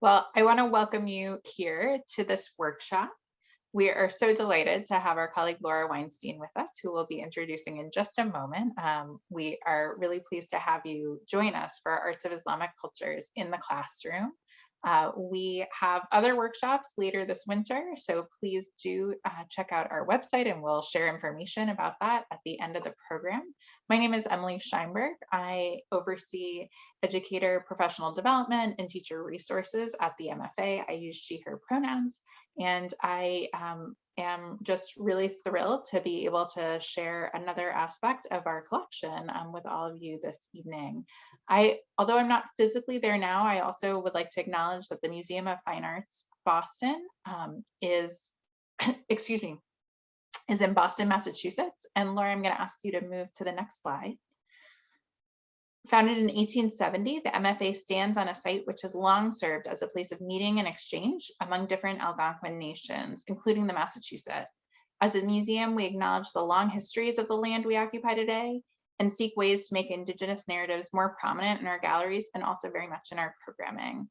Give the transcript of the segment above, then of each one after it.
Well, I want to welcome you here to this workshop. We are so delighted to have our colleague Laura Weinstein with us, who we'll be introducing in just a moment. We are really pleased to have you join us for Arts of Islamic Cultures in the classroom. We have other workshops later this winter, so please do check out our website and we'll share information about that at the end of the program. My name is Emily Scheinberg. I oversee educator professional development and teacher resources at the MFA. I use she, her pronouns, and I am just really thrilled to be able to share another aspect of our collection with all of you this evening. Although I'm not physically there now, I also would like to acknowledge that the Museum of Fine Arts Boston is, excuse me, is in Boston, Massachusetts. And Laura, I'm going to ask you to move to the next slide. Founded in 1870, the MFA stands on a site which has long served as a place of meeting and exchange among different Algonquin nations, including the Massachusetts. As a museum, we acknowledge the long histories of the land we occupy today and seek ways to make Indigenous narratives more prominent in our galleries and also very much in our programming.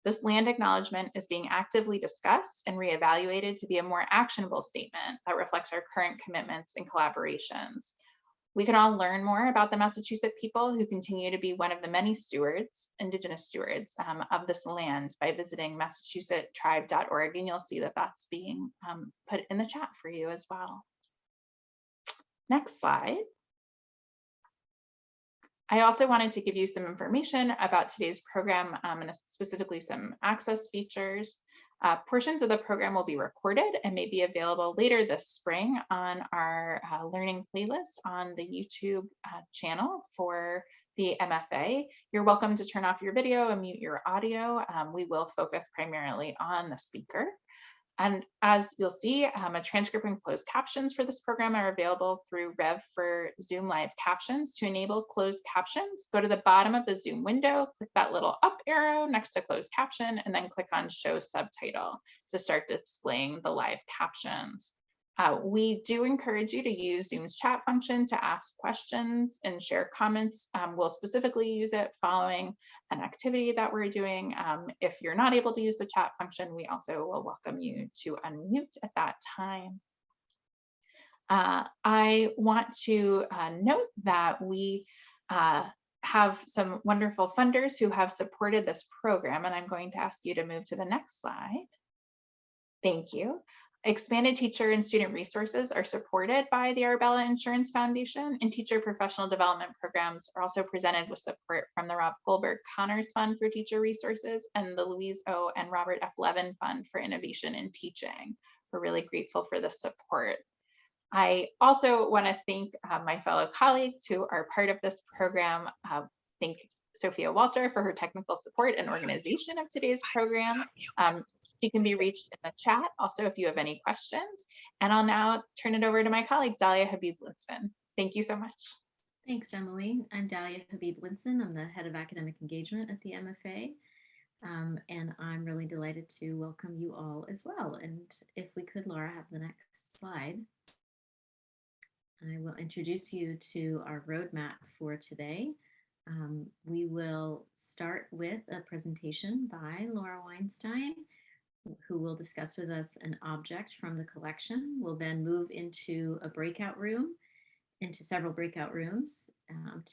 This land acknowledgement is being actively discussed and reevaluated to be a more actionable statement that reflects our current commitments and collaborations. We can all learn more about the Massachusetts people who continue to be one of the many stewards, Indigenous stewards of this land by visiting massachusettstribe.org, and you'll see that that's being put in the chat for you as well. Next slide. I also wanted to give you some information about today's program and specifically some access features. Portions of the program will be recorded and may be available later this spring on our learning playlist on the YouTube channel for the MFA. You're welcome to turn off your video and mute your audio. We will focus primarily on the speaker. And as you'll see, a transcript and closed captions for this program are available through Rev for Zoom Live Captions. To enable closed captions, go to the bottom of the Zoom window, click that little up arrow next to closed caption, and then click on Show Subtitle to start displaying the live captions. We do encourage you to use Zoom's chat function to ask questions and share comments. We'll specifically use it following an activity that we're doing. If you're not able to use the chat function, we also will welcome you to unmute at that time. I want to note that we have some wonderful funders who have supported this program, and I'm going to ask you to move to the next slide. Thank you. Expanded teacher and student resources are supported by the Arbella Insurance Foundation, and teacher professional development programs are also presented with support from the Rob Goldberg Connors Fund for Teacher Resources and the Louise O. and Robert F. Levin Fund for Innovation in Teaching. We're really grateful for the support. I also want to thank my fellow colleagues who are part of this program. Thank Sophia Walter for her technical support and organization of today's program. She can be reached in the chat also if you have any questions. And I'll now turn it over to my colleague, Dahlia Habib-Linsman. Thank you so much. Thanks, Emily. I'm Dahlia Habib-Linsman. I'm the head of academic engagement at the MFA. And I'm really delighted to welcome you all as well. And if we could, Laura, have the next slide. I will introduce you to our roadmap for today. We will start with a presentation by Laura Weinstein, who will discuss with us an object from the collection. We'll then move into several breakout rooms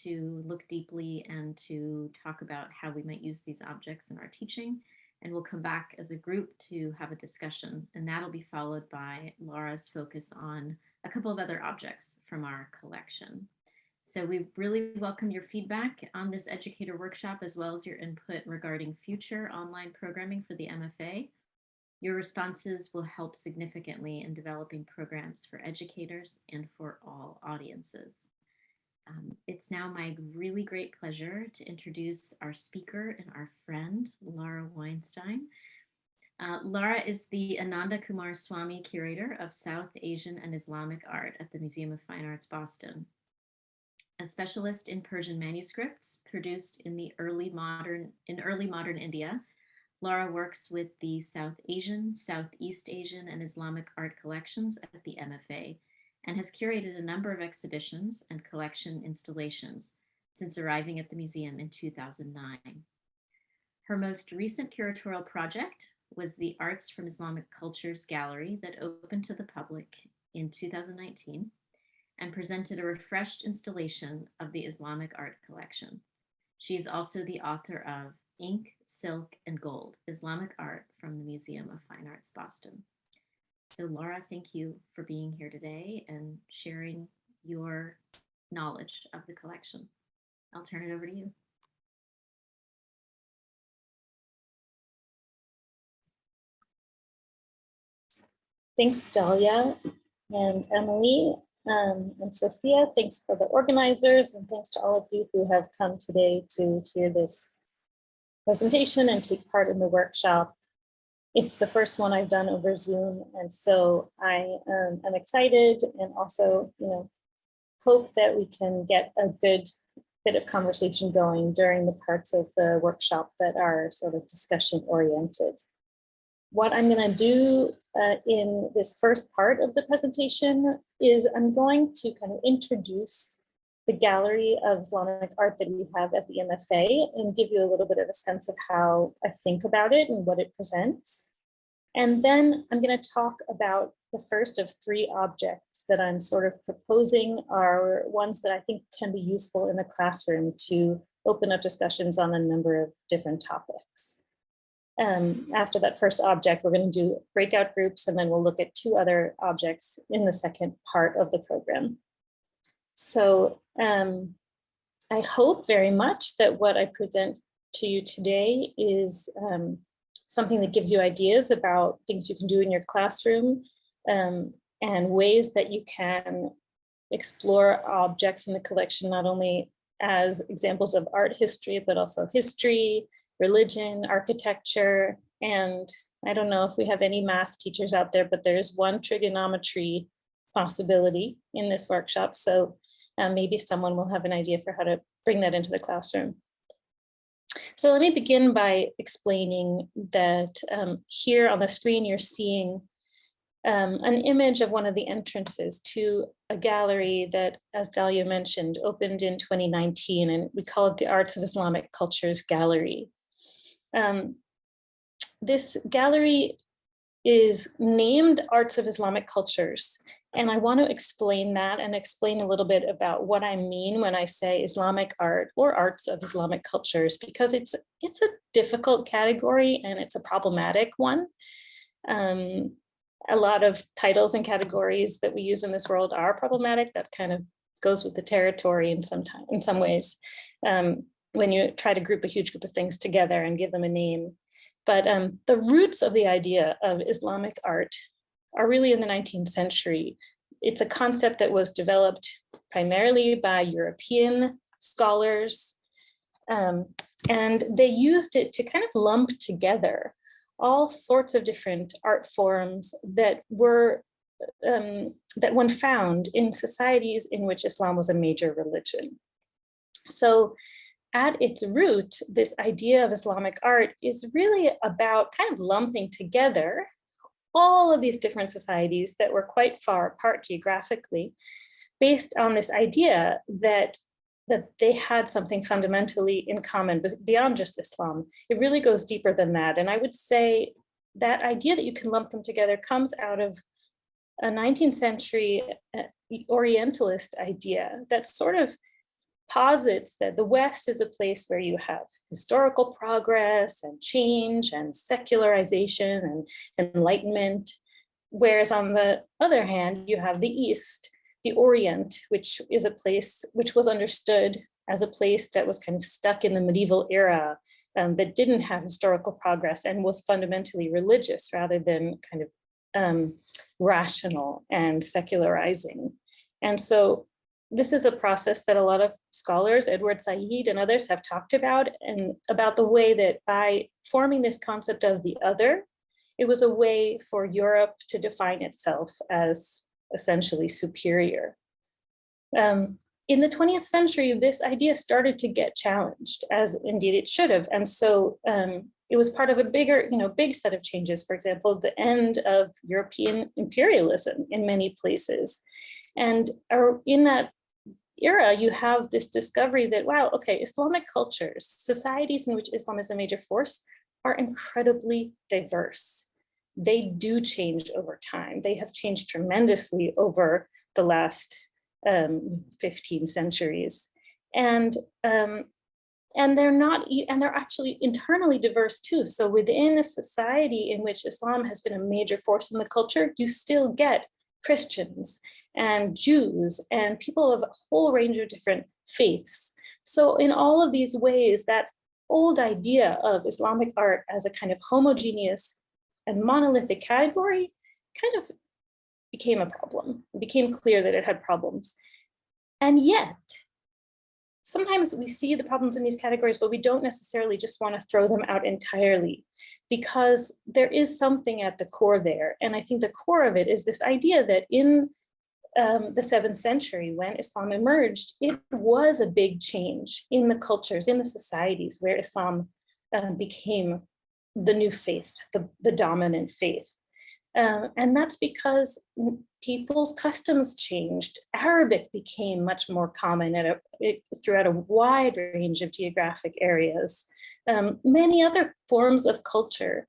to look deeply and to talk about how we might use these objects in our teaching. And we'll come back as a group to have a discussion, and that'll be followed by Laura's focus on a couple of other objects from our collection. So we really welcome your feedback on this educator workshop, as well as your input regarding future online programming for the MFA. Your responses will help significantly in developing programs for educators and for all audiences. It's now my really great pleasure to introduce our speaker and our friend, Laura Weinstein. Laura is the Ananda Kumar Swamy Curator of South Asian and Islamic Art at the Museum of Fine Arts, Boston. A specialist in Persian manuscripts produced in early modern India, Laura works with the South Asian, Southeast Asian, and Islamic art collections at the MFA and has curated a number of exhibitions and collection installations since arriving at the museum in 2009. Her most recent curatorial project was the Arts from Islamic Cultures Gallery that opened to the public in 2019 and presented a refreshed installation of the Islamic art collection. She is also the author of Ink, Silk, and Gold, Islamic Art from the Museum of Fine Arts, Boston. So Laura, thank you for being here today and sharing your knowledge of the collection. I'll turn it over to you. Thanks, Dahlia and Emily and Sophia. Thanks for the organizers, and thanks to all of you who have come today to hear this presentation and take part in the workshop. It's the first one I've done over Zoom, and so I am excited and also, hope that we can get a good bit of conversation going during the parts of the workshop that are sort of discussion oriented. What I'm going to do in this first part of the presentation is I'm going to kind of introduce the gallery of Islamic art that we have at the MFA and give you a little bit of a sense of how I think about it and what it presents. And then I'm going to talk about the first of three objects that I'm sort of proposing are ones that I think can be useful in the classroom to open up discussions on a number of different topics. After that first object, we're going to do breakout groups, and then we'll look at two other objects in the second part of the program. So I hope very much that what I present to you today is something that gives you ideas about things you can do in your classroom and ways that you can explore objects in the collection, not only as examples of art history, but also history, religion, architecture, and I don't know if we have any math teachers out there, but there's one trigonometry possibility in this workshop. So maybe someone will have an idea for how to bring that into the classroom. So let me begin by explaining that here on the screen, you're seeing an image of one of the entrances to a gallery that, as Dahlia mentioned, opened in 2019, and we call it the Arts of Islamic Cultures Gallery. This gallery is named Arts of Islamic Cultures, and I want to explain that and explain a little bit about what I mean when I say Islamic art or arts of Islamic cultures, because it's a difficult category and it's a problematic one. A lot of titles and categories that we use in this world are problematic. That kind of goes with the territory in some ways, when you try to group a huge group of things together and give them a name. But the roots of the idea of Islamic art are really in the 19th century. It's a concept that was developed primarily by European scholars, and they used it to kind of lump together all sorts of different art forms that were that one found in societies in which Islam was a major religion. So at its root, this idea of Islamic art is really about kind of lumping together all of these different societies that were quite far apart geographically, based on this idea that they had something fundamentally in common beyond just Islam. It really goes deeper than that. And I would say that idea that you can lump them together comes out of a 19th century Orientalist idea that sort of posits that the West is a place where you have historical progress and change and secularization and enlightenment, whereas on the other hand, you have the East, the Orient, which is a place which was understood as a place that was kind of stuck in the medieval era, that didn't have historical progress and was fundamentally religious rather than kind of rational and secularizing. And so this is a process that a lot of scholars, Edward Said and others, have talked about, and about the way that by forming this concept of the other, it was a way for Europe to define itself as essentially superior. In the 20th century, this idea started to get challenged, as indeed it should have. And so it was part of a big set of changes. For example, the end of European imperialism in many places. And era, you have this discovery that, wow, okay, Islamic cultures, societies in which Islam is a major force, are incredibly diverse. They do change over time. They have changed tremendously over the last 15 centuries. And they're actually internally diverse too. So within a society in which Islam has been a major force in the culture, you still get Christians and Jews and people of a whole range of different faiths. So in all of these ways, that old idea of Islamic art as a kind of homogeneous and monolithic category kind of became a problem. It became clear that it had problems. And yet, sometimes we see the problems in these categories, but we don't necessarily just want to throw them out entirely, because there is something at the core there. And I think the core of it is this idea that in the 7th century, when Islam emerged, it was a big change in the cultures, in the societies where Islam became the new faith, the dominant faith. And that's because people's customs changed. Arabic became much more common throughout a wide range of geographic areas. Many other forms of culture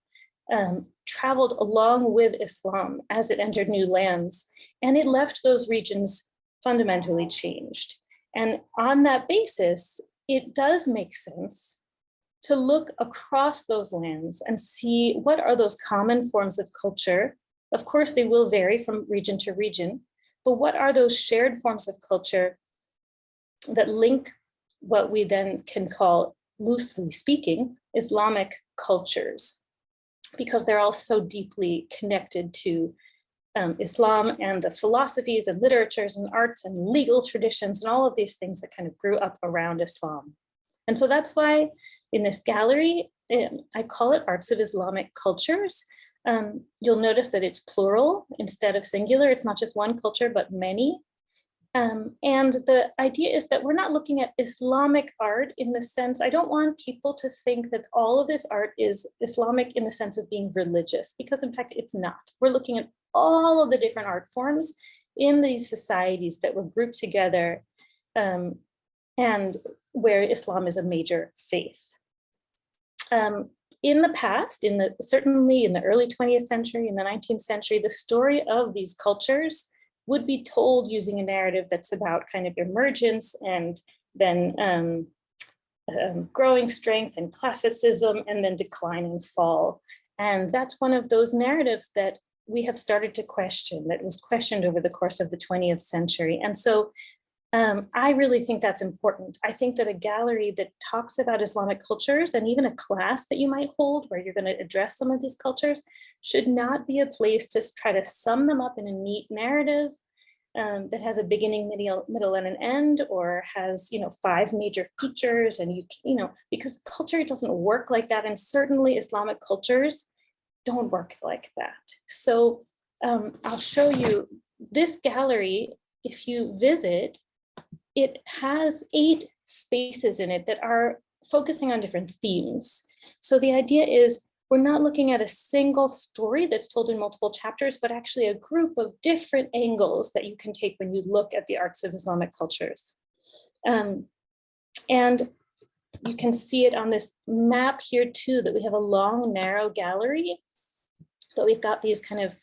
traveled along with Islam as it entered new lands, and it left those regions fundamentally changed. And on that basis, it does make sense to look across those lands and see what are those common forms of culture. Of course, they will vary from region to region, but what are those shared forms of culture that link what we then can call, loosely speaking, Islamic cultures, because they're all so deeply connected to Islam and the philosophies and literatures and arts and legal traditions and all of these things that kind of grew up around Islam. And so that's why in this gallery, I call it Arts of Islamic Cultures. You'll notice that it's plural instead of singular. It's not just one culture, but many. And the idea is that we're not looking at Islamic art in the sense, I don't want people to think that all of this art is Islamic in the sense of being religious, because in fact, it's not. We're looking at all of the different art forms in these societies that were grouped together and where Islam is a major faith. In the past, certainly in the early 20th century, in the 19th century, the story of these cultures would be told using a narrative that's about kind of emergence and then growing strength and classicism and then decline and fall. And that's one of those narratives that we have started to question, that was questioned over the course of the 20th century. And so I really think that's important. I think that a gallery that talks about Islamic cultures, and even a class that you might hold where you're going to address some of these cultures, should not be a place to try to sum them up in a neat narrative that has a beginning, middle, and an end, or has 5 major features, and because culture doesn't work like that, and certainly Islamic cultures don't work like that. So I'll show you this gallery. If you visit, it has 8 spaces in it that are focusing on different themes. So the idea is we're not looking at a single story that's told in multiple chapters, but actually a group of different angles that you can take when you look at the arts of Islamic cultures. And you can see it on this map here too, that we have a long, narrow gallery, but we've got these kind of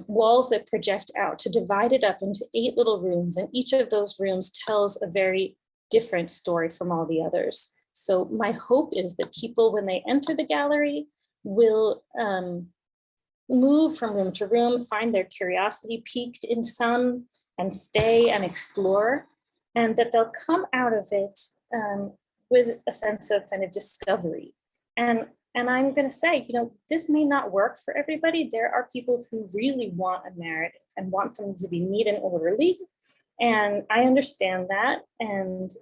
walls that project out to divide it up into 8 little rooms, and each of those rooms tells a very different story from all the others. So my hope is that people, when they enter the gallery, will move from room to room, find their curiosity piqued in some, and stay and explore, and that they'll come out of it with a sense of kind of discovery. And I'm going to say, this may not work for everybody. There are people who really want a narrative and want them to be neat and orderly. And I understand that. And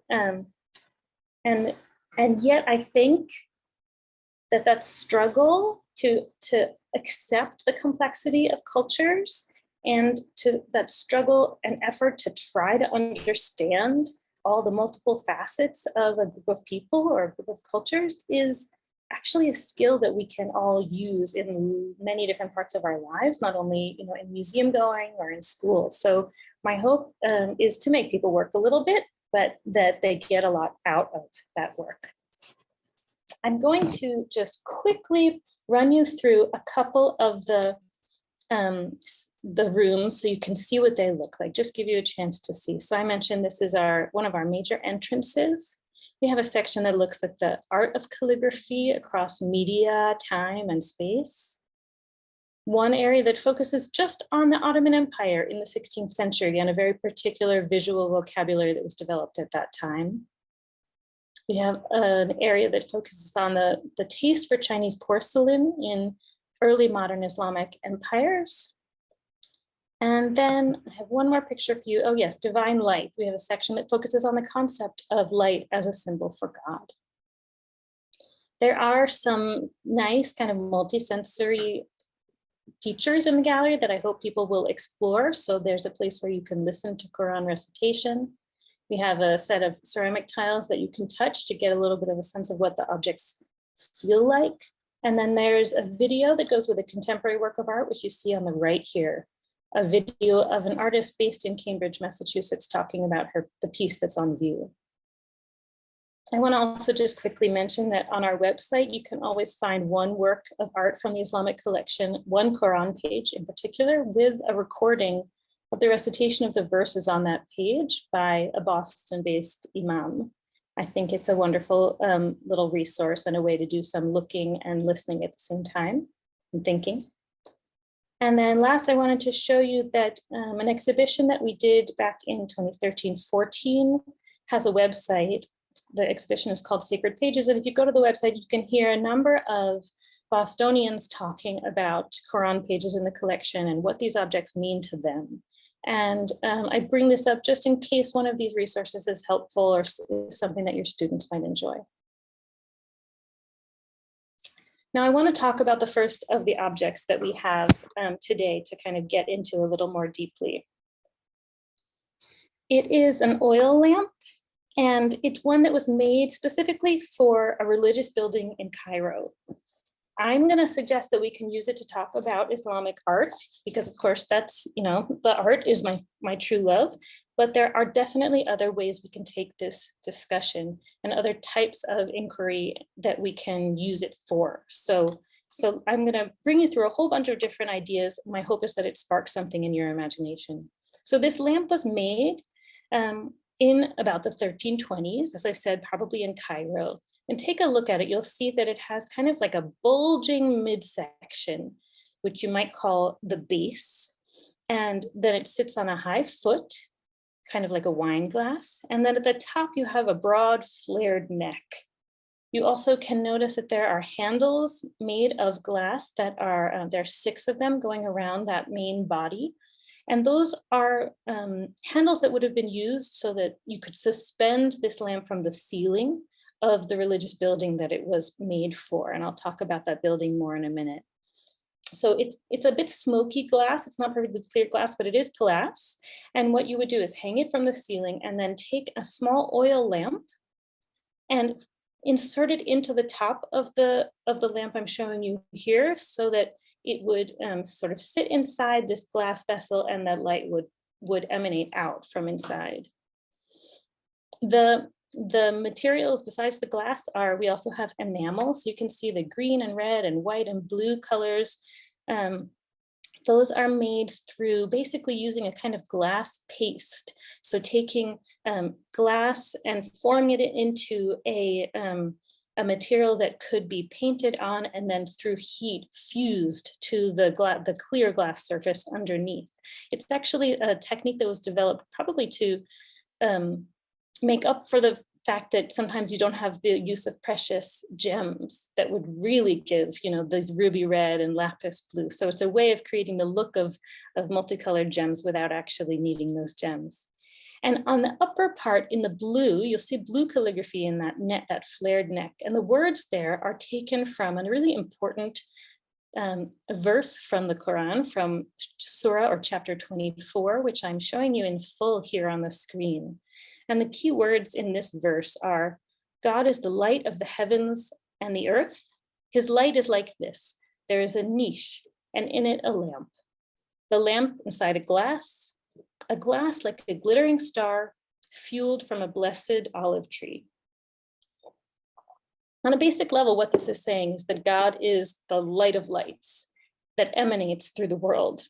yet I think that struggle to accept the complexity of cultures, and to that struggle and effort to try to understand all the multiple facets of a group of people or a group of cultures is actually a skill that we can all use in many different parts of our lives, not only in museum going or in school. So my hope is to make people work a little bit, but that they get a lot out of that work. I'm going to just quickly run you through a couple of the rooms so you can see what they look like, just give you a chance to see. So I mentioned this is one of our major entrances. We have a section that looks at the art of calligraphy across media, time, and space. One area that focuses just on the Ottoman Empire in the 16th century and a very particular visual vocabulary that was developed at that time. We have an area that focuses on the taste for Chinese porcelain in early modern Islamic empires. And then I have one more picture for you. Oh yes, divine light. We have a section that focuses on the concept of light as a symbol for God. There are some nice kind of multi-sensory features in the gallery that I hope people will explore. So there's a place where you can listen to Quran recitation. We have a set of ceramic tiles that you can touch to get a little bit of a sense of what the objects feel like. And then there's a video that goes with a contemporary work of art, which you see on the right here. A video of an artist based in Cambridge, Massachusetts, talking about the piece that's on view. I want to also just quickly mention that on our website, you can always find one work of art from the Islamic collection, one Quran page in particular, with a recording of the recitation of the verses on that page by a Boston-based imam. I think it's a wonderful little resource and a way to do some looking and listening at the same time and thinking. And then last, I wanted to show you that an exhibition that we did back in 2013-14 has a website. The exhibition is called Sacred Pages. And if you go to the website, you can hear a number of Bostonians talking about Quran pages in the collection and what these objects mean to them. And I bring this up just in case one of these resources is helpful or something that your students might enjoy. Now I want to talk about the first of the objects that we have today to kind of get into a little more deeply. It is an oil lamp, and it's one that was made specifically for a religious building in Cairo. I'm going to suggest that we can use it to talk about Islamic art, because of course that's, the art is my true love, but there are definitely other ways we can take this discussion and other types of inquiry that we can use it for. So I'm going to bring you through a whole bunch of different ideas. My hope is that it sparks something in your imagination. So this lamp was made in about the 1320s, as I said, probably in Cairo. And take a look at it, you'll see that it has kind of like a bulging midsection, which you might call the base. And then it sits on a high foot, kind of like a wine glass. And then at the top, you have a broad flared neck. You also can notice that there are handles made of glass that are, there are 6 of them going around that main body. And those are handles that would have been used so that you could suspend this lamp from the ceiling of the religious building that it was made for. And I'll talk about that building more in a minute. So it's a bit smoky glass. It's not perfectly clear glass, but it is glass. And what you would do is hang it from the ceiling and then take a small oil lamp and insert it into the top of the lamp I'm showing you here, so that it would sort of sit inside this glass vessel and that light would emanate out from inside. The materials besides the glass we also have enamel. So you can see the green and red and white and blue colors. Those are made through basically using a kind of glass paste. So taking glass and forming it into a material that could be painted on and then through heat fused to the clear glass surface underneath. It's actually a technique that was developed probably to make up for the fact that sometimes you don't have the use of precious gems that would really give, these ruby red and lapis blue. So it's a way of creating the look of multicolored gems without actually needing those gems. And on the upper part in the blue, you'll see blue calligraphy in that flared neck. And the words there are taken from a really important verse from the Quran, from Surah or chapter 24, which I'm showing you in full here on the screen. And the key words in this verse are, God is the light of the heavens and the earth. His light is like this. There is a niche, and in it a lamp. The lamp inside a glass like a glittering star, fueled from a blessed olive tree. On a basic level, what this is saying is that God is the light of lights that emanates through the world.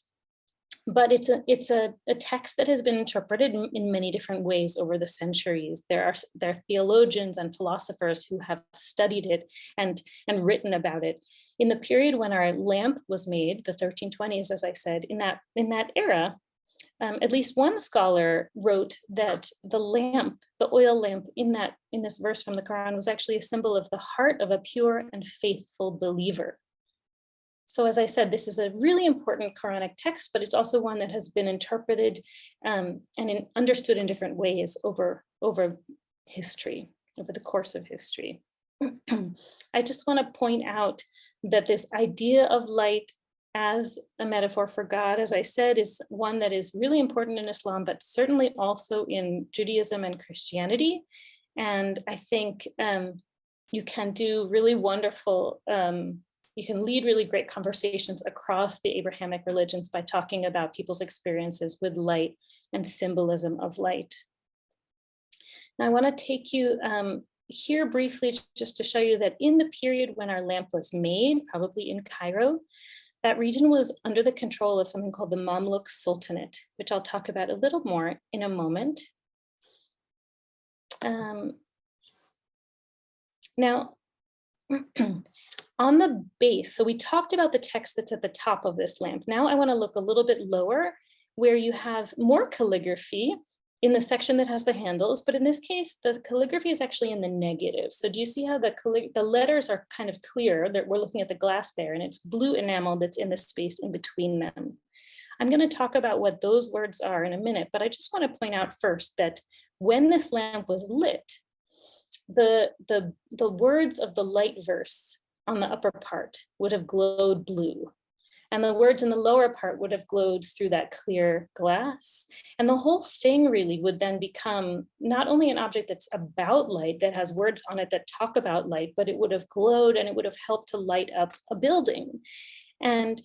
But it's a text that has been interpreted in many different ways over the centuries. There are theologians and philosophers who have studied it and written about it. In the period when our lamp was made, the 1320s, as I said, in that era, at least one scholar wrote that the lamp, the oil lamp in this verse from the Quran, was actually a symbol of the heart of a pure and faithful believer. So as I said, this is a really important Quranic text, but it's also one that has been interpreted and understood in different ways over history, over the course of history. I just want to point out that this idea of light as a metaphor for God, as I said, is one that is really important in Islam, but certainly also in Judaism and Christianity. And I think you can do really wonderful, you can lead really great conversations across the Abrahamic religions by talking about people's experiences with light and symbolism of light. Now I want to take you here briefly just to show you that in the period when our lamp was made, probably in Cairo, that region was under the control of something called the Mamluk Sultanate, which I'll talk about a little more in a moment. Now, on the base, so we talked about the text that's at the top of this lamp. Now I want to look a little bit lower where you have more calligraphy in the section that has the handles, but in this case, the calligraphy is actually in the negative. So do you see how the letters are kind of clear? That we're looking at the glass there, and it's blue enamel that's in the space in between them. I'm going to talk about what those words are in a minute, but I just want to point out first that when this lamp was lit, the words of the light verse on the upper part would have glowed blue. And the words in the lower part would have glowed through that clear glass. And the whole thing really would then become not only an object that's about light, that has words on it that talk about light, but it would have glowed and it would have helped to light up a building. And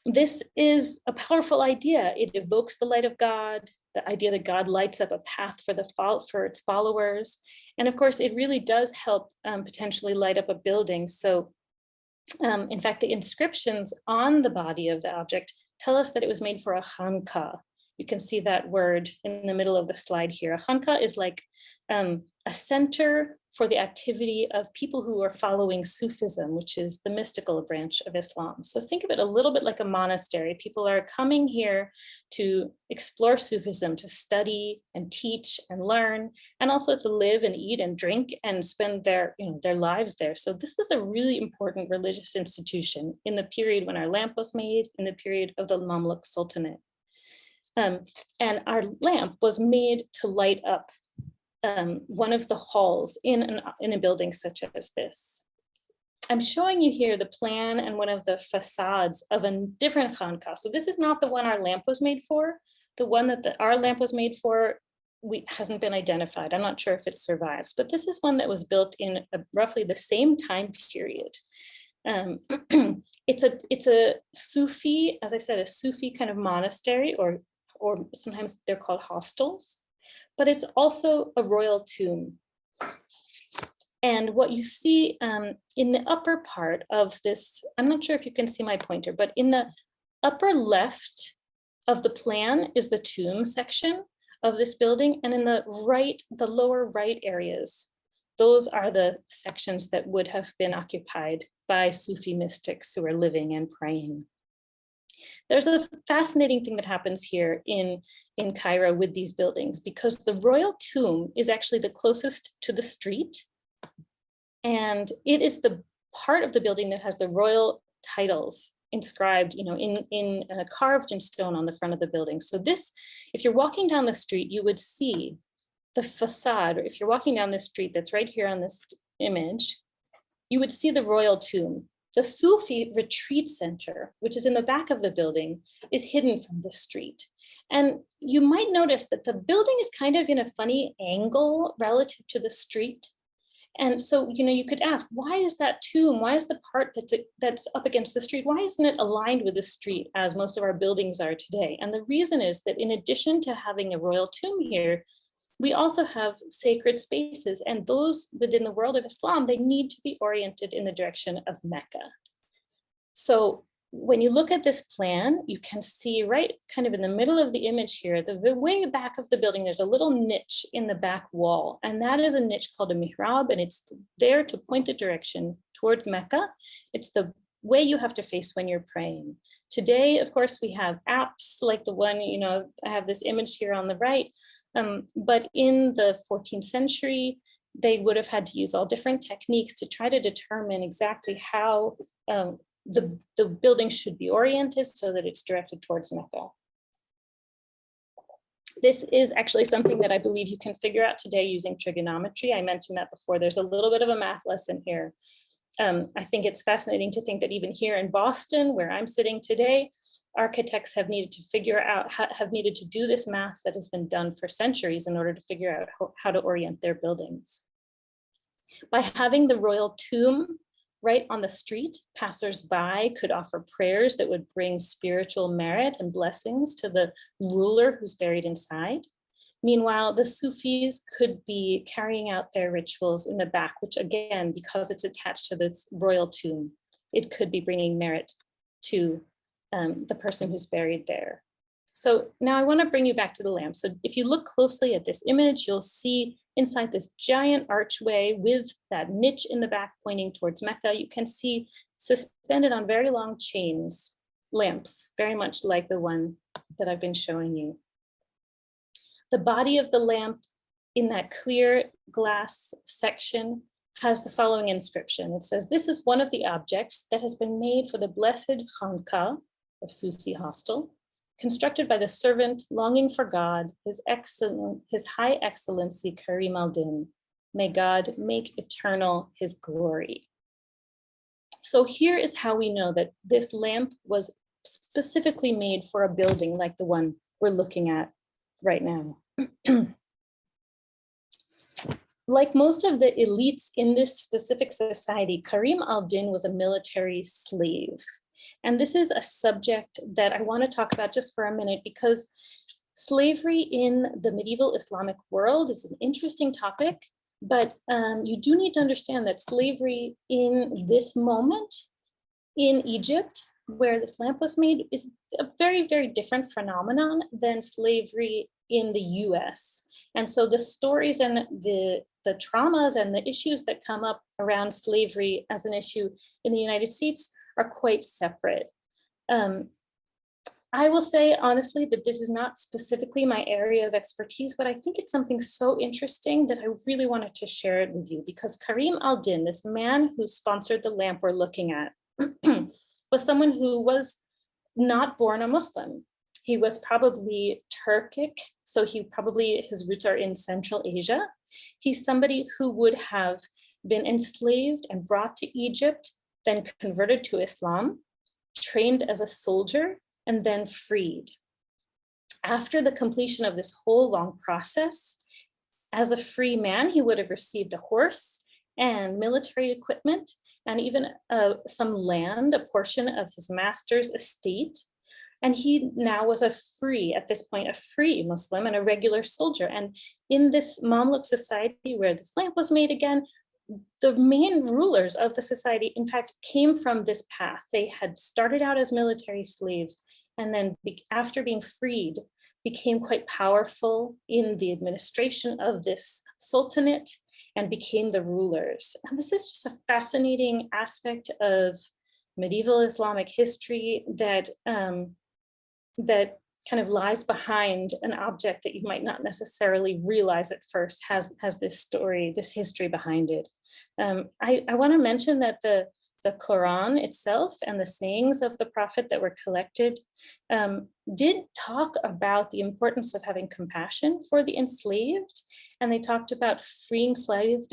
this is a powerful idea. It evokes the light of God, the idea that God lights up a path for its followers. And of course, it really does help potentially light up a building. So in fact, the inscriptions on the body of the object tell us that it was made for a khanqa. You can see that word in the middle of the slide here. A khanqa is like a center for the activity of people who are following Sufism, which is the mystical branch of Islam. So think of it a little bit like a monastery. People are coming here to explore Sufism, to study and teach and learn, and also to live and eat and drink and spend their lives there. So this was a really important religious institution in the period when our lamp was made, in the period of the Mamluk Sultanate. And our lamp was made to light up one of the halls in a building such as this. I'm showing you here the plan and one of the facades of a different khanqa. So this is not the one our lamp was made for. The one that our lamp was made for hasn't been identified. I'm not sure if it survives, but this is one that was built in roughly the same time period. It's a Sufi, as I said, a Sufi kind of monastery, or sometimes they're called hostels, but it's also a royal tomb. And what you see in the upper part of this, I'm not sure if you can see my pointer, but in the upper left of the plan is the tomb section of this building. And in the lower right areas, those are the sections that would have been occupied by Sufi mystics who are living and praying. There's a fascinating thing that happens here in Cairo with these buildings, because the royal tomb is actually the closest to the street. And it is the part of the building that has the royal titles inscribed, carved in stone on the front of the building. So this, if you're walking down the street, you would see the facade, or if you're walking down this street that's right here on this image, you would see the royal tomb. The Sufi retreat center, which is in the back of the building, is hidden from the street. And you might notice that the building is kind of in a funny angle relative to the street. And so, you could ask, why is that tomb? Why is the part that's up against the street? Why isn't it aligned with the street as most of our buildings are today? And the reason is that in addition to having a royal tomb here, we also have sacred spaces, and those within the world of Islam, they need to be oriented in the direction of Mecca. So when you look at this plan, you can see right kind of in the middle of the image here, the way back of the building, there's a little niche in the back wall, and that is a niche called a mihrab, and it's there to point the direction towards Mecca. It's the way you have to face when you're praying. Today, of course, we have apps like the one, I have this image here on the right, but in the 14th century, they would have had to use all different techniques to try to determine exactly how the building should be oriented so that it's directed towards Mecca. This is actually something that I believe you can figure out today using trigonometry. I mentioned that before. There's a little bit of a math lesson here. I think it's fascinating to think that even here in Boston, where I'm sitting today, architects have needed to do this math that has been done for centuries in order to figure out how to orient their buildings. By having the royal tomb right on the street, passers-by could offer prayers that would bring spiritual merit and blessings to the ruler who's buried inside. Meanwhile, the Sufis could be carrying out their rituals in the back, which again, because it's attached to this royal tomb, it could be bringing merit to the person who's buried there. So now I want to bring you back to the lamp. So if you look closely at this image, you'll see inside this giant archway with that niche in the back pointing towards Mecca, you can see suspended on very long chains, lamps, very much like the one that I've been showing you. The body of the lamp in that clear glass section has the following inscription. It says, "This is one of the objects that has been made for the blessed Khanka of Sufi hostel, constructed by the servant longing for God, his high excellency Karim al-Din. May God make eternal his glory." So here is how we know that this lamp was specifically made for a building like the one we're looking at right now. Like most of the elites in this specific society, Karim al-Din was a military slave. And this is a subject that I want to talk about just for a minute, because slavery in the medieval Islamic world is an interesting topic, but you do need to understand that slavery in this moment in Egypt, where this lamp was made, is a very, very different phenomenon than slavery in the US. And so the stories and the traumas and the issues that come up around slavery as an issue in the United States are quite separate. I will say honestly that this is not specifically my area of expertise, but I think it's something so interesting that I really wanted to share it with you, because Karim al-Din, this man who sponsored the lamp we're looking at, was someone who was not born a Muslim. He was probably Turkic, so his roots are in Central Asia. He's somebody who would have been enslaved and brought to Egypt, then converted to Islam, trained as a soldier, and then freed. After the completion of this whole long process, as a free man, he would have received a horse and military equipment, and even some land, a portion of his master's estate. And he now was at this point, a free Muslim and a regular soldier. And in this Mamluk society where this lamp was made again, the main rulers of the society, in fact, came from this path. They had started out as military slaves, and then after being freed, became quite powerful in the administration of this sultanate and became the rulers. And this is just a fascinating aspect of medieval Islamic history that kind of lies behind an object that you might not necessarily realize at first has this story, this history behind it. I want to mention that the Quran itself and the sayings of the Prophet that were collected did talk about the importance of having compassion for the enslaved. And they talked about freeing slaves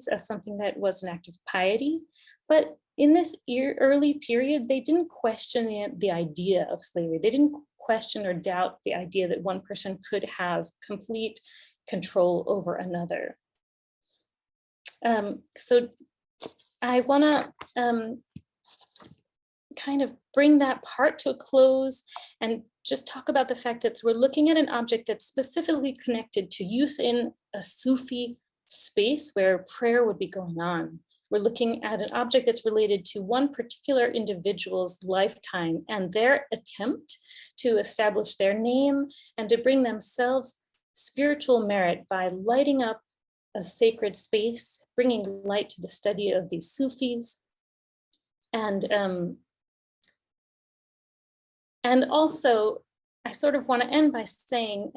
as something that was an act of piety. But in this early period, they didn't question the idea of slavery. They didn't question or doubt the idea that one person could have complete control over another. So I want to kind of bring that part to a close and just talk about the fact that we're looking at an object that's specifically connected to use in a Sufi space where prayer would be going on. We're looking at an object that's related to one particular individual's lifetime and their attempt to establish their name and to bring themselves spiritual merit by lighting up a sacred space, bringing light to the study of these Sufis. And also, I sort of want to end by saying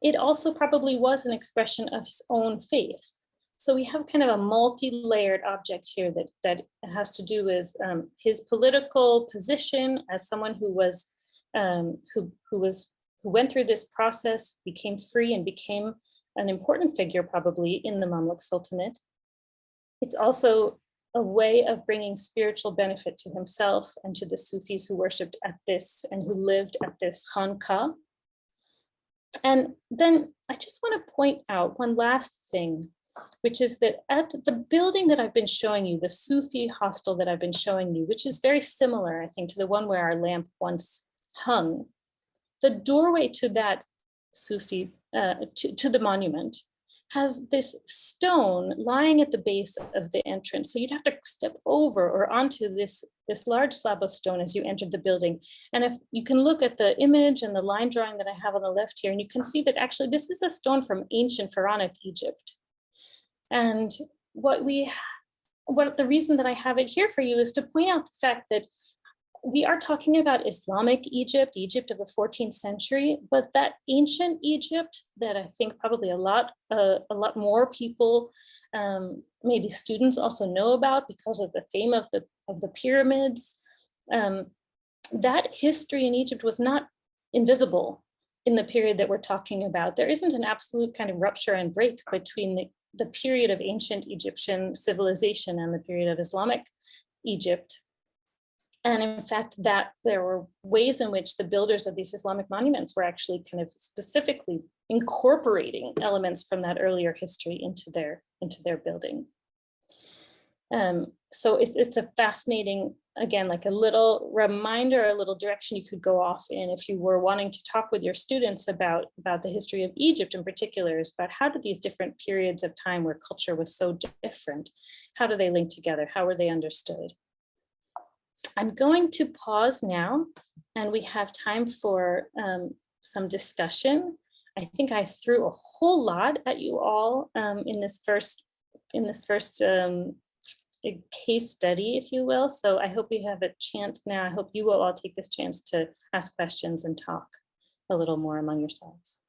it also probably was an expression of his own faith. So we have kind of a multi-layered object here that has to do with his political position as someone who was who went through this process, became free, and became an important figure probably in the Mamluk Sultanate. It's also a way of bringing spiritual benefit to himself and to the Sufis who worshipped at this and who lived at this Khanqa. And then I just want to point out one last thing, which is that at the building that I've been showing you, the Sufi hostel that I've been showing you, which is very similar, I think, to the one where our lamp once hung, the doorway to that Sufi, to the monument, has this stone lying at the base of the entrance. So you'd have to step over or onto this large slab of stone as you entered the building. And if you can look at the image and the line drawing that I have on the left here, and you can see that actually this is a stone from ancient pharaonic Egypt. And the reason that I have it here for you is to point out the fact that we are talking about Islamic Egypt, Egypt of the 14th century, but that ancient Egypt that I think probably a lot more people, maybe students also know about because of the fame of the pyramids, that history in Egypt was not invisible in the period that we're talking about. There isn't an absolute kind of rupture and break between the period of ancient Egyptian civilization and the period of Islamic Egypt. And in fact, that there were ways in which the builders of these Islamic monuments were actually kind of specifically incorporating elements from that earlier history into their building. So it's a fascinating, again, like a little reminder, a little direction you could go off in if you were wanting to talk with your students about the history of Egypt in particular, is about how did these different periods of time where culture was so different, how do they link together? How were they understood? I'm going to pause now, and we have time for some discussion. I think I threw a whole lot at you all in this first case study, if you will. So I hope we have a chance now. I hope you will all take this chance to ask questions and talk a little more among yourselves.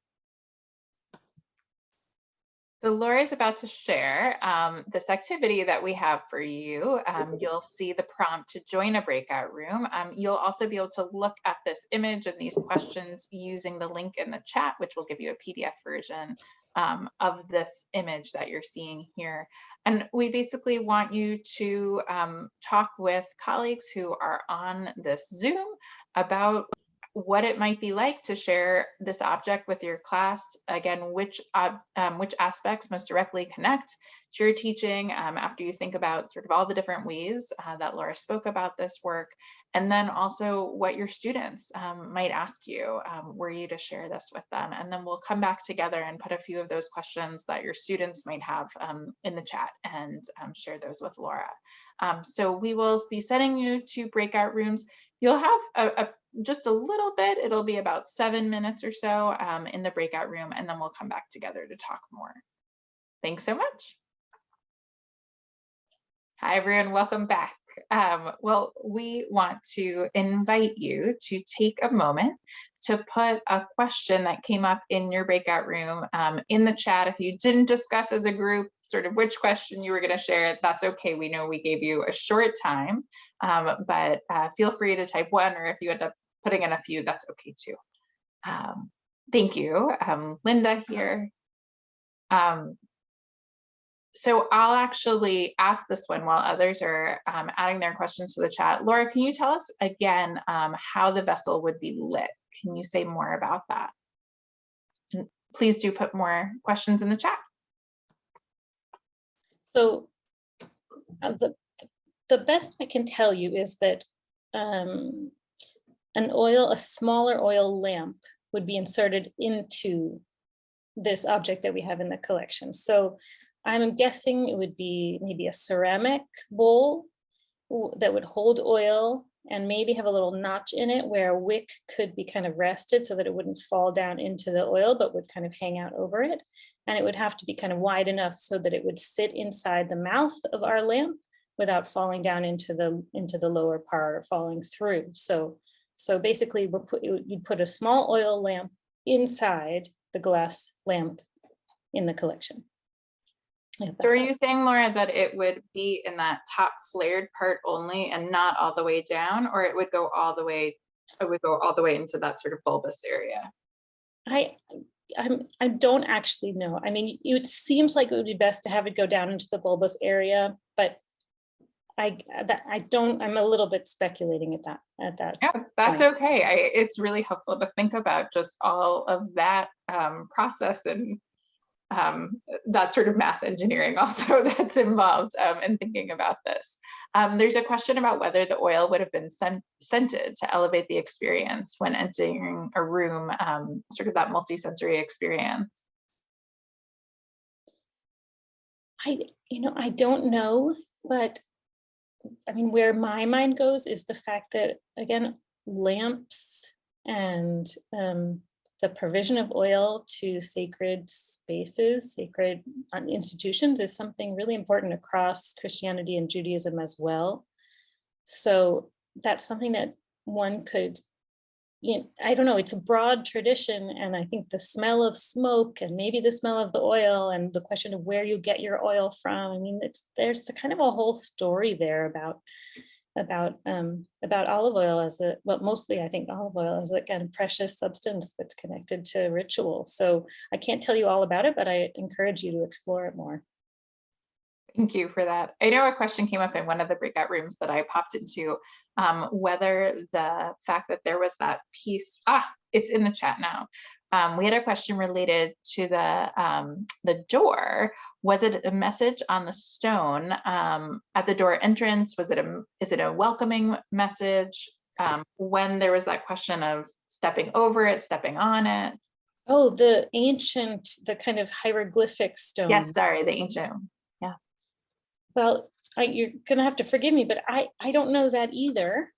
So Laura is about to share this activity that we have for you. You'll see the prompt to join a breakout room. You'll also be able to look at this image and these questions using the link in the chat, which will give you a PDF version of this image that you're seeing here. And we basically want you to talk with colleagues who are on this Zoom about what it might be like to share this object with your class. Again, which aspects most directly connect to your teaching after you think about sort of all the different ways that Laura spoke about this work. And then also what your students might ask you were you to share this with them. And then we'll come back together and put a few of those questions that your students might have in the chat and share those with Laura. So we will be sending you to breakout rooms. You'll have just a little bit, it'll be about 7 minutes or so in the breakout room, and then we'll come back together to talk more. Thanks so much. Hi, everyone, welcome back. Well, we want to invite you to take a moment to put a question that came up in your breakout room in the chat. If you didn't discuss as a group sort of which question you were going to share, that's okay. We know we gave you a short time, but feel free to type one, or if you end up putting in a few, that's okay too. Thank you. Linda here. So I'll actually ask this one while others are adding their questions to the chat. Laura, can you tell us again how the vessel would be lit? Can you say more about that? And please do put more questions in the chat. So the best I can tell you is that a smaller oil lamp would be inserted into this object that we have in the collection. So I'm guessing it would be maybe a ceramic bowl that would hold oil and maybe have a little notch in it where a wick could be kind of rested so that it wouldn't fall down into the oil, but would kind of hang out over it. And it would have to be kind of wide enough so that it would sit inside the mouth of our lamp without falling down into the lower part or falling through. So basically you'd put a small oil lamp inside the glass lamp in the collection. So are you saying, Laura, that it would be in that top flared part only and not all the way down, or it would go all the way, into that sort of bulbous area? I don't actually know. I mean, it seems like it would be best to have it go down into the bulbous area, but I'm a little bit speculating at that. Yeah, that's point. okay. It's really helpful to think about just all of that process and that sort of math engineering also that's involved in thinking about this. There's a question about whether the oil would have been scented to elevate the experience when entering a room, sort of that multi-sensory experience. I don't know, but I mean, where my mind goes is the fact that, again, lamps and the provision of oil to sacred spaces, sacred institutions is something really important across Christianity and Judaism as well. So that's something that one could, I don't know, it's a broad tradition. And I think the smell of smoke and maybe the smell of the oil and the question of where you get your oil from. I mean, there's a kind of a whole story there about olive oil mostly I think olive oil is a kind of precious substance that's connected to ritual. So I can't tell you all about it, but I encourage you to explore it more. Thank you for that. I know a question came up in one of the breakout rooms that I popped into, whether the fact that there was that piece, it's in the chat now. We had a question related to the door. Was it a message on the stone at the door entrance? Is it a welcoming message? When there was that question of stepping over it, stepping on it? Oh, the kind of hieroglyphic stone. Yes, sorry, the ancient. Yeah. Well, you're gonna have to forgive me, but I don't know that either.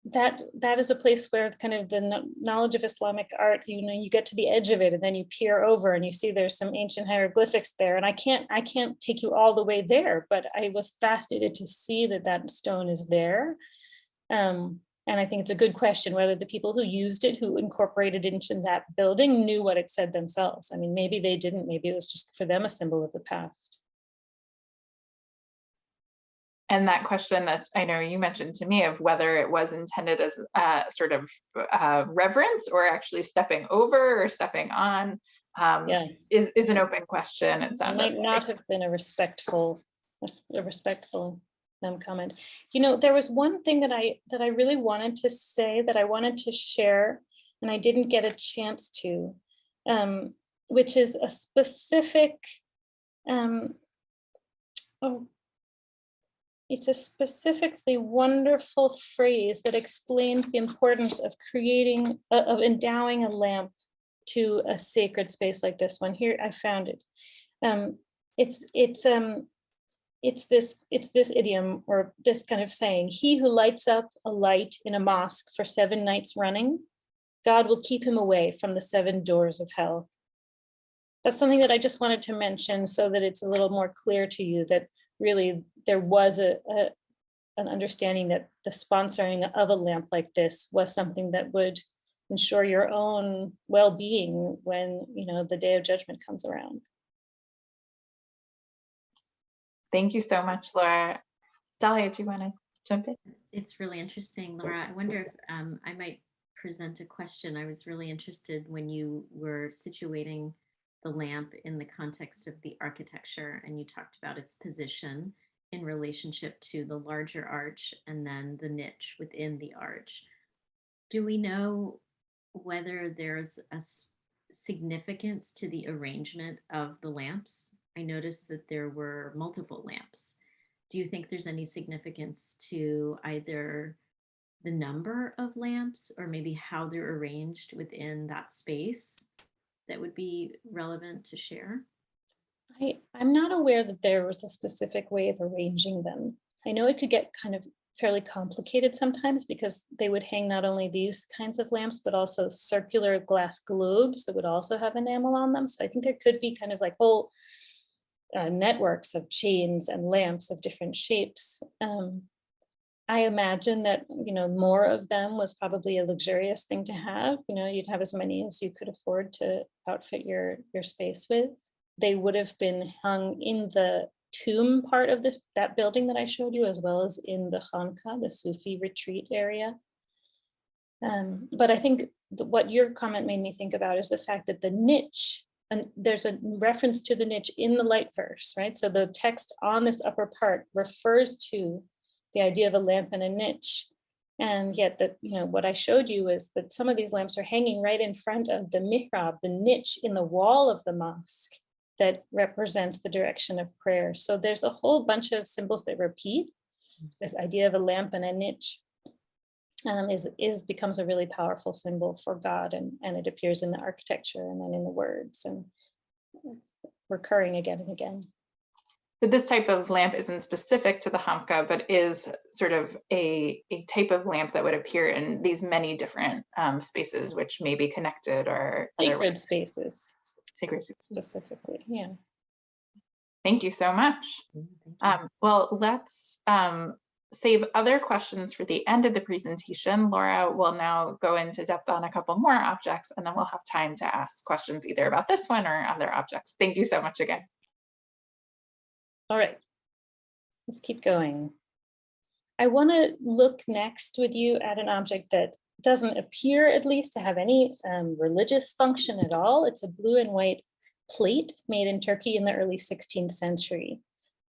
That is a place where kind of the knowledge of Islamic art, you get to the edge of it and then you peer over and you see there's some ancient hieroglyphics there. And I can't take you all the way there, but I was fascinated to see that stone is there. And I think it's a good question whether the people who used it, who incorporated it into that building, knew what it said themselves. I mean, maybe they didn't, maybe it was just for them a symbol of the past. And that question that I know you mentioned to me of whether it was intended as sort of reverence or actually stepping over or stepping on is an open question. It might not have been a respectful comment. There was one thing that I really wanted to say, that I wanted to share, and I didn't get a chance to, which is a specific it's a specifically wonderful phrase that explains the importance of endowing a lamp to a sacred space like this one. Here, I found it. It's this idiom, or this kind of saying: he who lights up a light in a mosque for 7 nights running, God will keep him away from the 7 doors of hell. That's something that I just wanted to mention so that it's a little more clear to you that really there was an understanding that the sponsoring of a lamp like this was something that would ensure your own well-being when the day of judgment comes around. Thank you so much, Laura. Dahlia, do you want to jump in? It's really interesting, Laura. I wonder if I might present a question. I was really interested when you were situating the lamp in the context of the architecture, and you talked about its position in relationship to the larger arch and then the niche within the arch. Do we know whether there's a significance to the arrangement of the lamps I noticed that there were multiple lamps. Do you think there's any significance to either the number of lamps or maybe how they're arranged within that space that would be relevant to share? I'm not aware that there was a specific way of arranging them. I know it could get kind of fairly complicated sometimes because they would hang not only these kinds of lamps, but also circular glass globes that would also have enamel on them. So I think there could be kind of like whole networks of chains and lamps of different shapes. I imagine that, more of them was probably a luxurious thing to have. You'd have as many as you could afford to outfit your space with. They would have been hung in the tomb part of that building that I showed you, as well as in the Khanqa, the Sufi retreat area. But I think what your comment made me think about is the fact that the niche, and there's a reference to the niche in the light verse, right? So the text on this upper part refers to the idea of a lamp and a niche. And yet what I showed you is that some of these lamps are hanging right in front of the mihrab, the niche in the wall of the mosque that represents the direction of prayer. So there's a whole bunch of symbols that repeat. This idea of a lamp and a niche becomes a really powerful symbol for God, and it appears in the architecture and then in the words and recurring again and again. So this type of lamp isn't specific to the Hamka, but is sort of a type of lamp that would appear in these many different spaces, which may be connected or sacred spaces. Sacred spaces. Specifically, yeah. Thank you so much. Well, let's save other questions for the end of the presentation. Laura will now go into depth on a couple more objects, and then we'll have time to ask questions either about this one or other objects. Thank you so much again. All right, let's keep going. I want to look next with you at an object that doesn't appear, at least, to have any religious function at all. It's a blue and white plate made in Turkey in the early 16th century.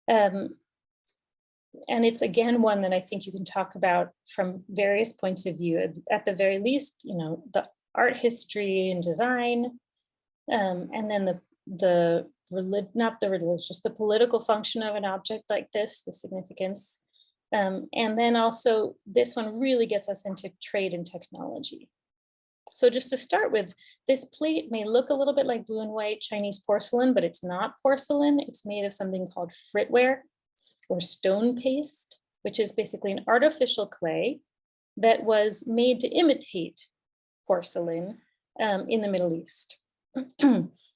And it's again one that I think you can talk about from various points of view. At the very least, the art history and design, and then the political function of an object like this, the significance. And then also this one really gets us into trade and technology. So just to start with, this plate may look a little bit like blue and white Chinese porcelain, but it's not porcelain. It's made of something called fritware or stone paste, which is basically an artificial clay that was made to imitate porcelain in the Middle East.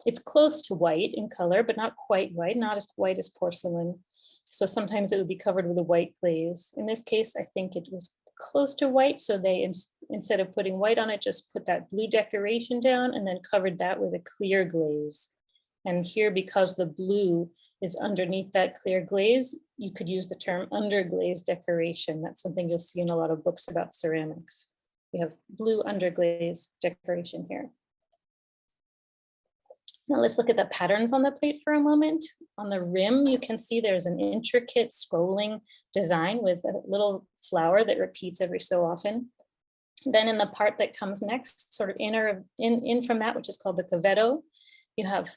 It's close to white in color, but not quite white, not as white as porcelain. So sometimes it would be covered with a white glaze. In this case, I think it was close to white. So they, instead of putting white on it, just put that blue decoration down and then covered that with a clear glaze. And here, because the blue is underneath that clear glaze, you could use the term underglaze decoration. That's something you'll see in a lot of books about ceramics. We have blue underglaze decoration here. Now let's look at the patterns on the plate for a moment. On the rim, you can see there's an intricate scrolling design with a little flower that repeats every so often. Then in the part that comes next, sort of in from that, which is called the cavetto, you have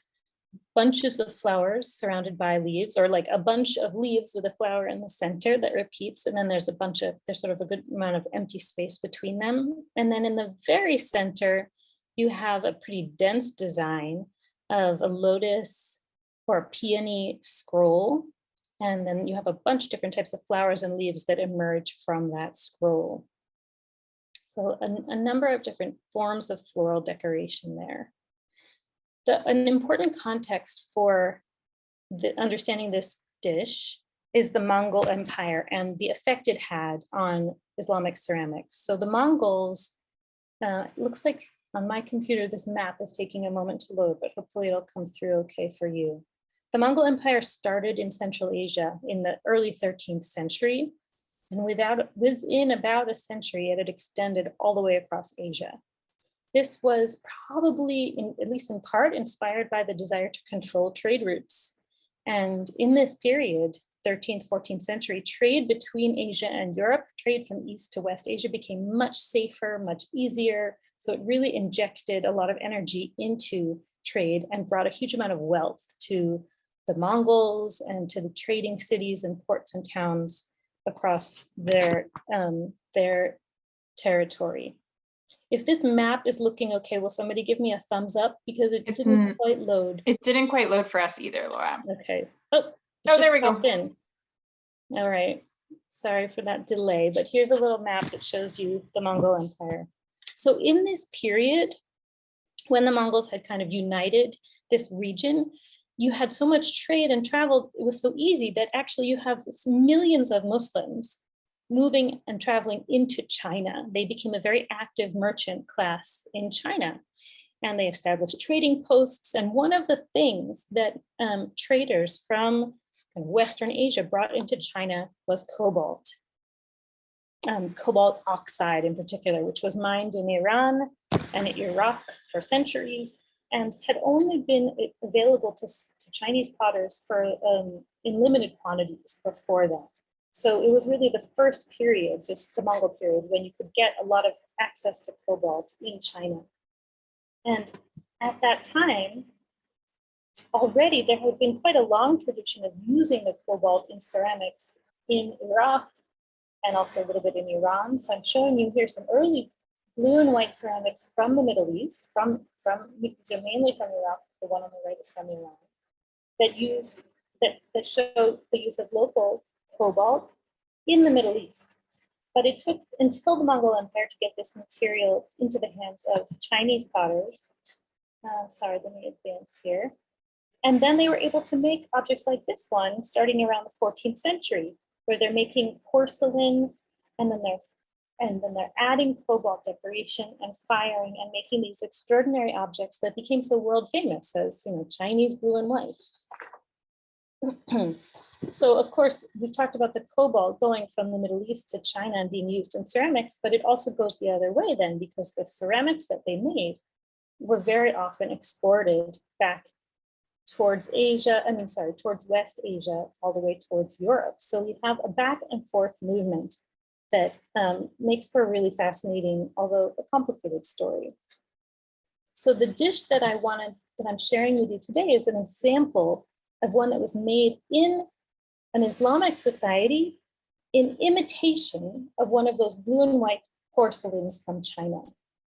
bunches of flowers surrounded by leaves, or like a bunch of leaves with a flower in the center that repeats. And then there's sort of a good amount of empty space between them. And then in the very center, you have a pretty dense design of a lotus or a peony scroll. And then you have a bunch of different types of flowers and leaves that emerge from that scroll. So a number of different forms of floral decoration there. An important context for understanding this dish is the Mongol Empire and the effect it had on Islamic ceramics. So the Mongols, it looks like on my computer, this map is taking a moment to load, but hopefully it'll come through okay for you. The Mongol Empire started in Central Asia in the early 13th century. And within about a century, it had extended all the way across Asia. This was probably, at least in part, inspired by the desire to control trade routes. And in this period, 13th, 14th century, trade between Asia and Europe, trade from East to West Asia became much safer, much easier. So it really injected a lot of energy into trade and brought a huge amount of wealth to the Mongols and to the trading cities and ports and towns across their territory. If this map is looking okay, will somebody give me a thumbs up because it didn't quite load? It didn't quite load for us either, Laura. Okay. Oh, there we go. In. All right. Sorry for that delay, but here's a little map that shows you the Mongol Empire. So in this period, when the Mongols had kind of united this region, you had so much trade and travel, it was so easy that actually you have millions of Muslims moving and traveling into China. They became a very active merchant class in China, and they established trading posts. And one of the things that traders from Western Asia brought into China was cobalt. Cobalt oxide in particular, which was mined in Iran and Iraq for centuries, and had only been available to Chinese potters for in limited quantities before that. So it was really the first period, the Mongol period, when you could get a lot of access to cobalt in China. And at that time, already there had been quite a long tradition of using the cobalt in ceramics in Iraq and also a little bit in Iran. So I'm showing you here some early blue and white ceramics from the Middle East, these are mainly from Iraq, the one on the right is from Iran, that show the use of local cobalt in the Middle East. But it took until the Mongol Empire to get this material into the hands of Chinese potters. Sorry, let me advance here. And then they were able to make objects like this one starting around the 14th century, where they're making porcelain and then they're adding cobalt decoration and firing and making these extraordinary objects that became so world famous as, Chinese blue and white. So of course, we've talked about the cobalt going from the Middle East to China and being used in ceramics, but it also goes the other way then, because the ceramics that they made were very often exported back towards towards West Asia, all the way towards Europe. So we have a back and forth movement that makes for a really fascinating, although a complicated story. So the dish that I'm sharing with you today is an example of one that was made in an Islamic society in imitation of one of those blue and white porcelains from China.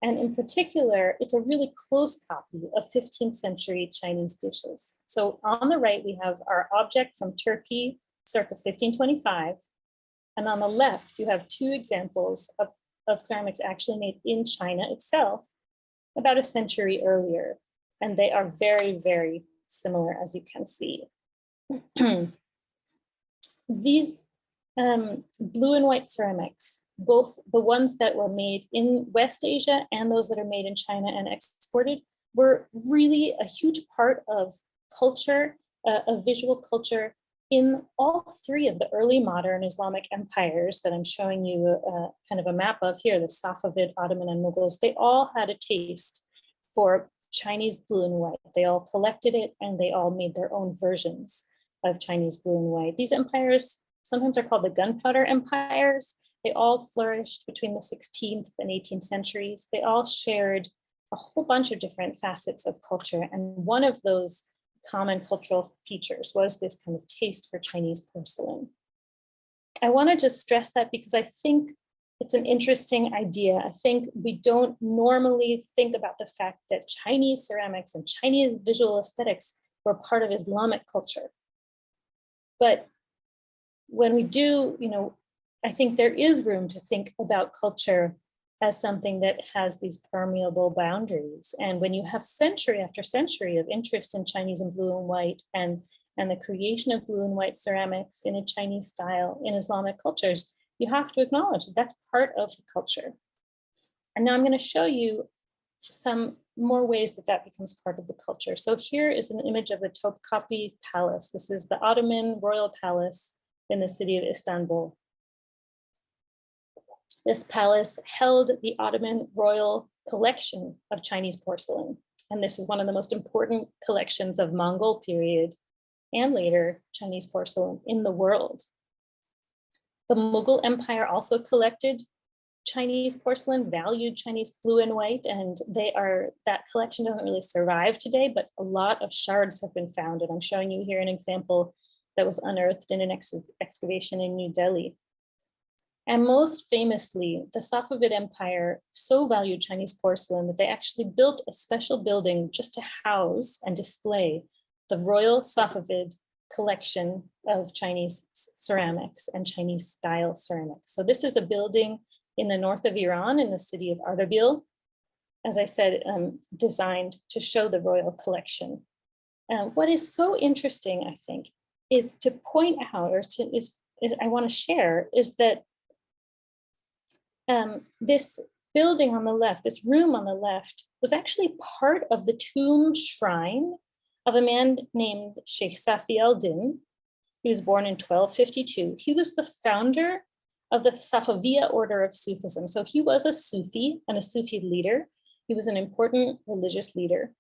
And in particular, it's a really close copy of 15th century Chinese dishes. So on the right, we have our object from Turkey, circa 1525. And on the left, you have two examples of ceramics actually made in China itself about a century earlier. And they are very, very similar, as you can see. These blue and white ceramics, both the ones that were made in West Asia and those that are made in China and exported, were really a huge part of culture, of visual culture in all three of the early modern Islamic empires that I'm showing you kind of a map of here, the Safavid, Ottoman, and Mughals. They all had a taste for Chinese blue and white. They all collected it and they all made their own versions of Chinese blue and white. These empires sometimes are called the gunpowder empires. They all flourished between the 16th and 18th centuries. They all shared a whole bunch of different facets of culture. And one of those common cultural features was this kind of taste for Chinese porcelain. I want to just stress that because I think it's an interesting idea. I think we don't normally think about the fact that Chinese ceramics and Chinese visual aesthetics were part of Islamic culture. But when we do, I think there is room to think about culture as something that has these permeable boundaries. And when you have century after century of interest in Chinese and blue and white and the creation of blue and white ceramics in a Chinese style in Islamic cultures, you have to acknowledge that that's part of the culture. And now I'm going to show you some more ways that that becomes part of the culture. So here is an image of the Topkapi Palace. This is the Ottoman royal palace in the city of Istanbul. This palace held the Ottoman royal collection of Chinese porcelain. And this is one of the most important collections of Mongol period and later Chinese porcelain in the world. The Mughal Empire also collected Chinese porcelain, valued Chinese blue and white, and that collection doesn't really survive today, but a lot of shards have been found. And I'm showing you here an example that was unearthed in an excavation in New Delhi. And most famously, the Safavid Empire so valued Chinese porcelain that they actually built a special building just to house and display the Royal Safavid collection of Chinese ceramics and Chinese style ceramics. So this is a building in the north of Iran, in the city of Ardabil, as I said, designed to show the royal collection. What is so interesting, I think, is to point out, or I want to share, is that this building on the left, this room on the left, was actually part of the tomb shrine of a man named Sheikh Safi al-Din. He was born in 1252. He was the founder of the Safaviya order of Sufism. So he was a Sufi and a Sufi leader. He was an important religious leader,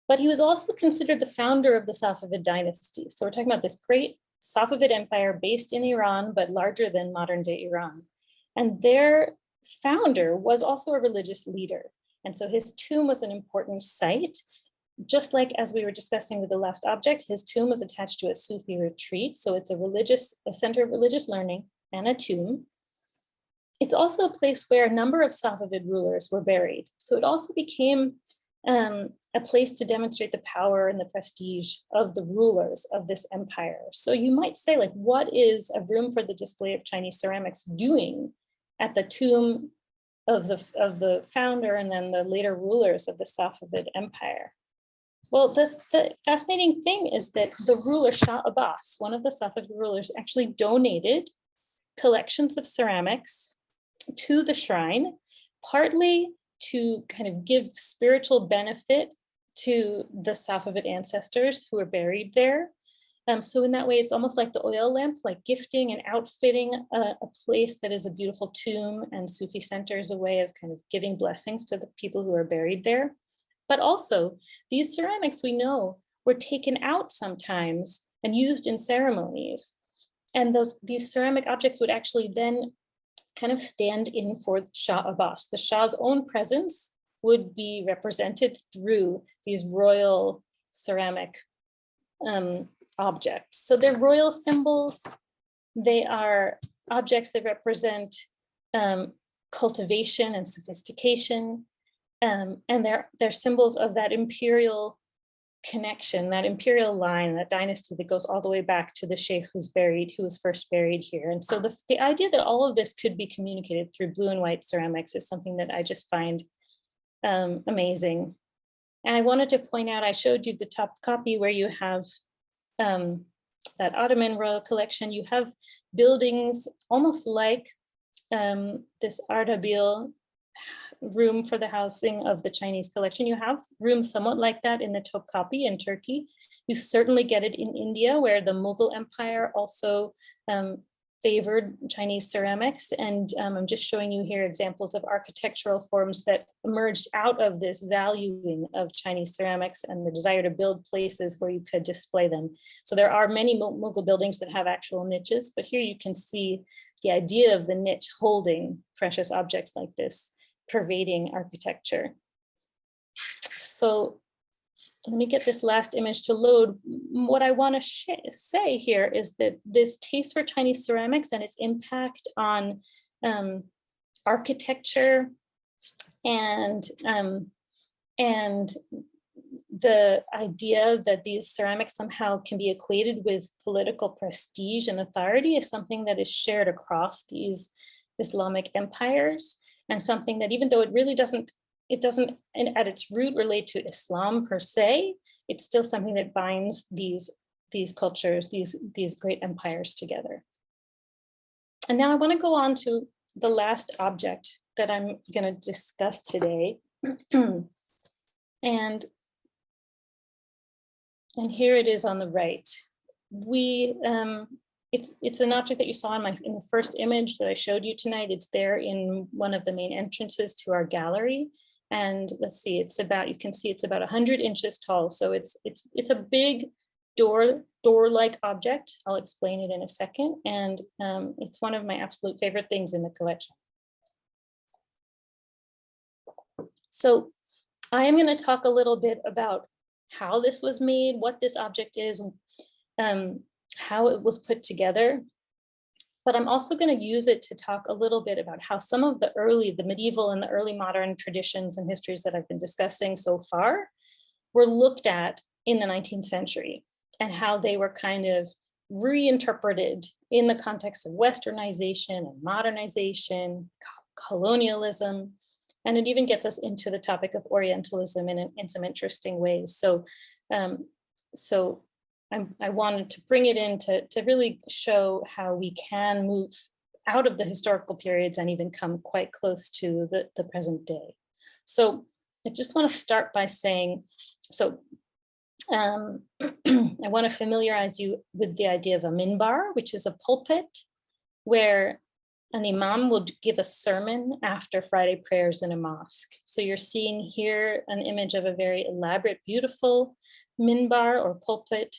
but he was also considered the founder of the Safavid dynasty. So we're talking about this great Safavid empire based in Iran, but larger than modern day Iran. And their founder was also a religious leader. And so his tomb was an important site. Just like as we were discussing with the last object, his tomb was attached to a Sufi retreat. So it's a center of religious learning and a tomb. It's also a place where a number of Safavid rulers were buried. So it also became a place to demonstrate the power and the prestige of the rulers of this empire. So you might say, like, what is a room for the display of Chinese ceramics doing at the tomb of the founder and then the later rulers of the Safavid empire? Well, the fascinating thing is that the ruler Shah Abbas, one of the Safavid rulers, actually donated collections of ceramics to the shrine, partly to kind of give spiritual benefit to the Safavid ancestors who are buried there. So in that way, it's almost like the oil lamp, like gifting and outfitting a place that is a beautiful tomb, and Sufi center is a way of kind of giving blessings to the people who are buried there. But also, these ceramics, we know, were taken out sometimes and used in ceremonies. And these ceramic objects would actually then kind of stand in for Shah Abbas. The Shah's own presence would be represented through these royal ceramic objects. So they're royal symbols. They are objects that represent cultivation and sophistication. And they're symbols of that imperial connection, that imperial line, that dynasty that goes all the way back to the sheikh who was first buried here. And so the idea that all of this could be communicated through blue and white ceramics is something that I just find amazing. And I wanted to point out, I showed you the top copy where you have that Ottoman royal collection. You have buildings almost like this Ardabil room for the housing of the Chinese collection. You have rooms somewhat like that in the Topkapi in Turkey. You certainly get it in India, where the Mughal Empire also favored Chinese ceramics. And I'm just showing you here examples of architectural forms that emerged out of this valuing of Chinese ceramics and the desire to build places where you could display them. So there are many Mughal buildings that have actual niches, but here you can see the idea of the niche holding precious objects like this, pervading architecture. So let me get this last image to load. What I want to say here is that this taste for Chinese ceramics and its impact on architecture and the idea that these ceramics somehow can be equated with political prestige and authority is something that is shared across these Islamic empires, and something that, even though it doesn't at its root relate to Islam per se, it's still something that binds these cultures, these great empires together. And now I want to go on to the last object that I'm going to discuss today. And here it is on the right. It's an object that you saw in the first image that I showed you tonight. It's there in one of the main entrances to our gallery. And let's see, you can see it's about 100 inches tall. So it's a big door-like object. I'll explain it in a second. And it's one of my absolute favorite things in the collection. So I am going to talk a little bit about how this was made, what this object is, how it was put together. But I'm also going to use it to talk a little bit about how some of the medieval and the early modern traditions and histories that I've been discussing so far were looked at in the 19th century, and how they were kind of reinterpreted in the context of westernization and modernization, colonialism, and it even gets us into the topic of Orientalism in some interesting ways. So, I wanted to bring it in to really show how we can move out of the historical periods and even come quite close to the present day. So I just want to start by saying, I want to familiarize you with the idea of a minbar, which is a pulpit where an imam will give a sermon after Friday prayers in a mosque. So you're seeing here an image of a very elaborate, beautiful minbar or pulpit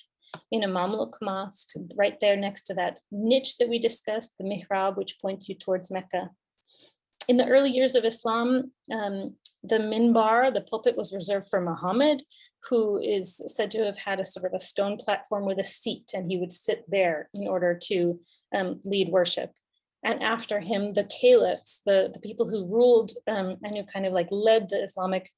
in a Mamluk mosque, right there next to that niche that we discussed, the mihrab, which points you towards Mecca. In the early years of Islam, the minbar, the pulpit, was reserved for Muhammad, who is said to have had a sort of a stone platform with a seat, and he would sit there in order to lead worship. And after him, the caliphs, the people who ruled and who kind of like led the Islamic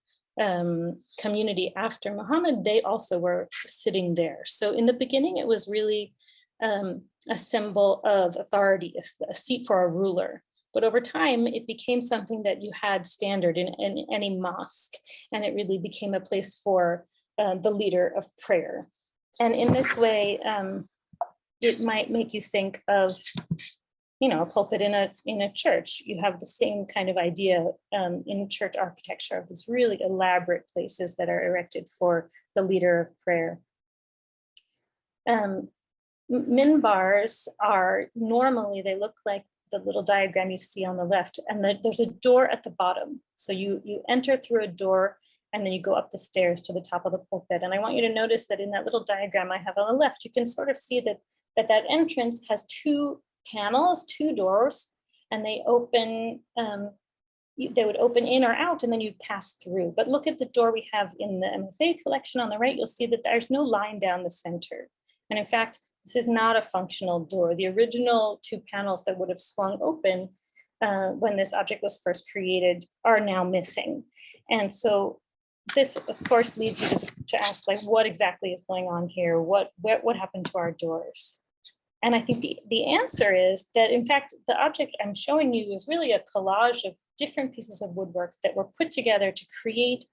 community after Muhammad, they also were sitting there. So in the beginning, it was really a symbol of authority, a seat for a ruler. But over time, it became something that you had standard in any mosque, and it really became a place for the leader of prayer. And in this way, it might make you think of, a pulpit in a church. You have the same kind of idea in church architecture of these really elaborate places that are erected for the leader of prayer. Minbars are normally, they look like the little diagram you see on the left, and there's a door at the bottom. So you enter through a door, and then you go up the stairs to the top of the pulpit. And I want you to notice that in that little diagram I have on the left, you can sort of see that entrance has two panels, two doors, and they open, they would open in or out, and then you'd pass through. But look at the door we have in the MFA collection on the right, you'll see that there's no line down the center. And in fact, this is not a functional door. The original two panels that would have swung open when this object was first created are now missing. And so this, of course, leads you to ask, like, what exactly is going on here? What happened to our doors? And I think the answer is that, in fact, the object I'm showing you is really a collage of different pieces of woodwork that were put together to create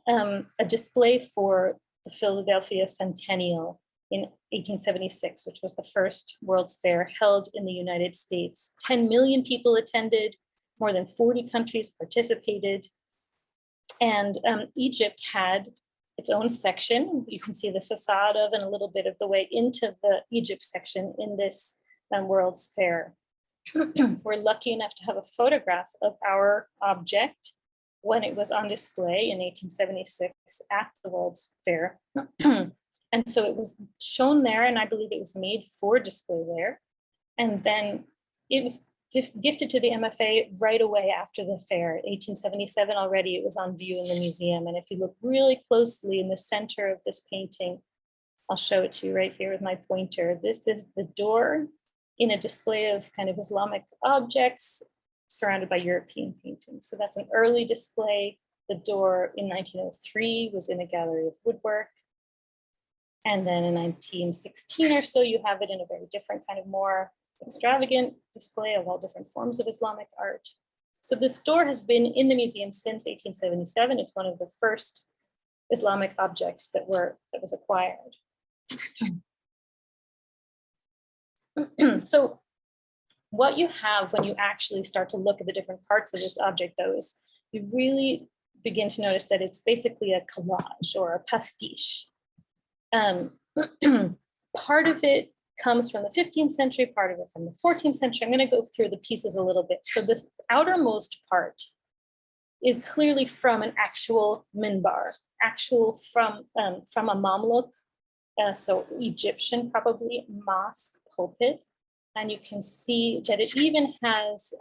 a display for the Philadelphia Centennial in 1876, which was the first World's Fair held in the United States. 10 million people attended, more than 40 countries participated, and Egypt had its own section. You can see the facade of and a little bit of the way into the Egypt section in this World's Fair. We're lucky enough to have a photograph of our object when it was on display in 1876 at the World's Fair. And so it was shown there, and I believe it was made for display there. And then it was gifted to the MFA right away after the fair. 1877 already, it was on view in the museum. And if you look really closely in the center of this painting, I'll show it to you right here with my pointer. This is the door in a display of kind of Islamic objects surrounded by European paintings. So that's an early display. The door in 1903 was in a gallery of woodwork. And then in 1916 or so, you have it in a very different kind of more extravagant display of all different forms of Islamic art. So this door has been in the museum since 1877. It's one of the first Islamic objects that was acquired. So what you have when you actually start to look at the different parts of this object, though, is you really begin to notice that it's basically a collage or a pastiche. Part of it comes from the 15th century, part of it from the 14th century. I'm going to go through the pieces a little bit. So this outermost part is clearly from an actual minbar, from a Mamluk, so Egyptian, probably mosque pulpit. And you can see that it even has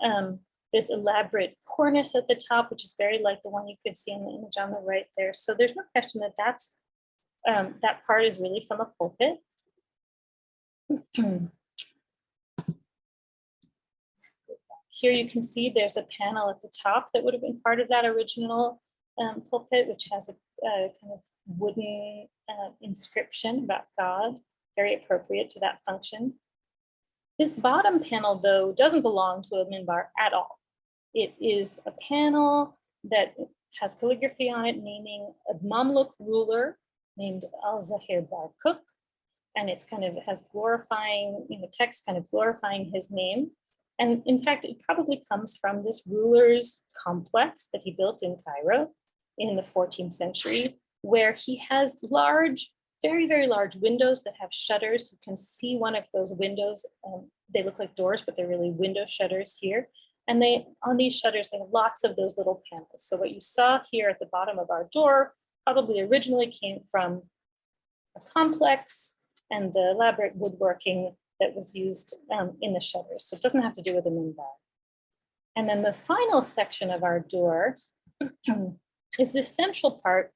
this elaborate cornice at the top, which is very like the one you could see in the image on the right there. So there's no question that that part is really from a pulpit. Here you can see there's a panel at the top that would have been part of that original pulpit, which has a kind of wooden inscription about God, very appropriate to that function. This bottom panel, though, doesn't belong to a minbar at all. It is a panel that has calligraphy on it, naming a Mamluk ruler named Al-Zahir Barkuk, and it's kind of has glorifying, text kind of glorifying his name. And in fact, it probably comes from this ruler's complex that he built in Cairo in the 14th century, where he has large, very, very large windows that have shutters. You can see one of those windows. They look like doors, but they're really window shutters here. And on these shutters, they have lots of those little panels. So what you saw here at the bottom of our door probably originally came from a complex and the elaborate woodworking that was used in the shutters. So it doesn't have to do with a minbar. And then the final section of our door is this central part.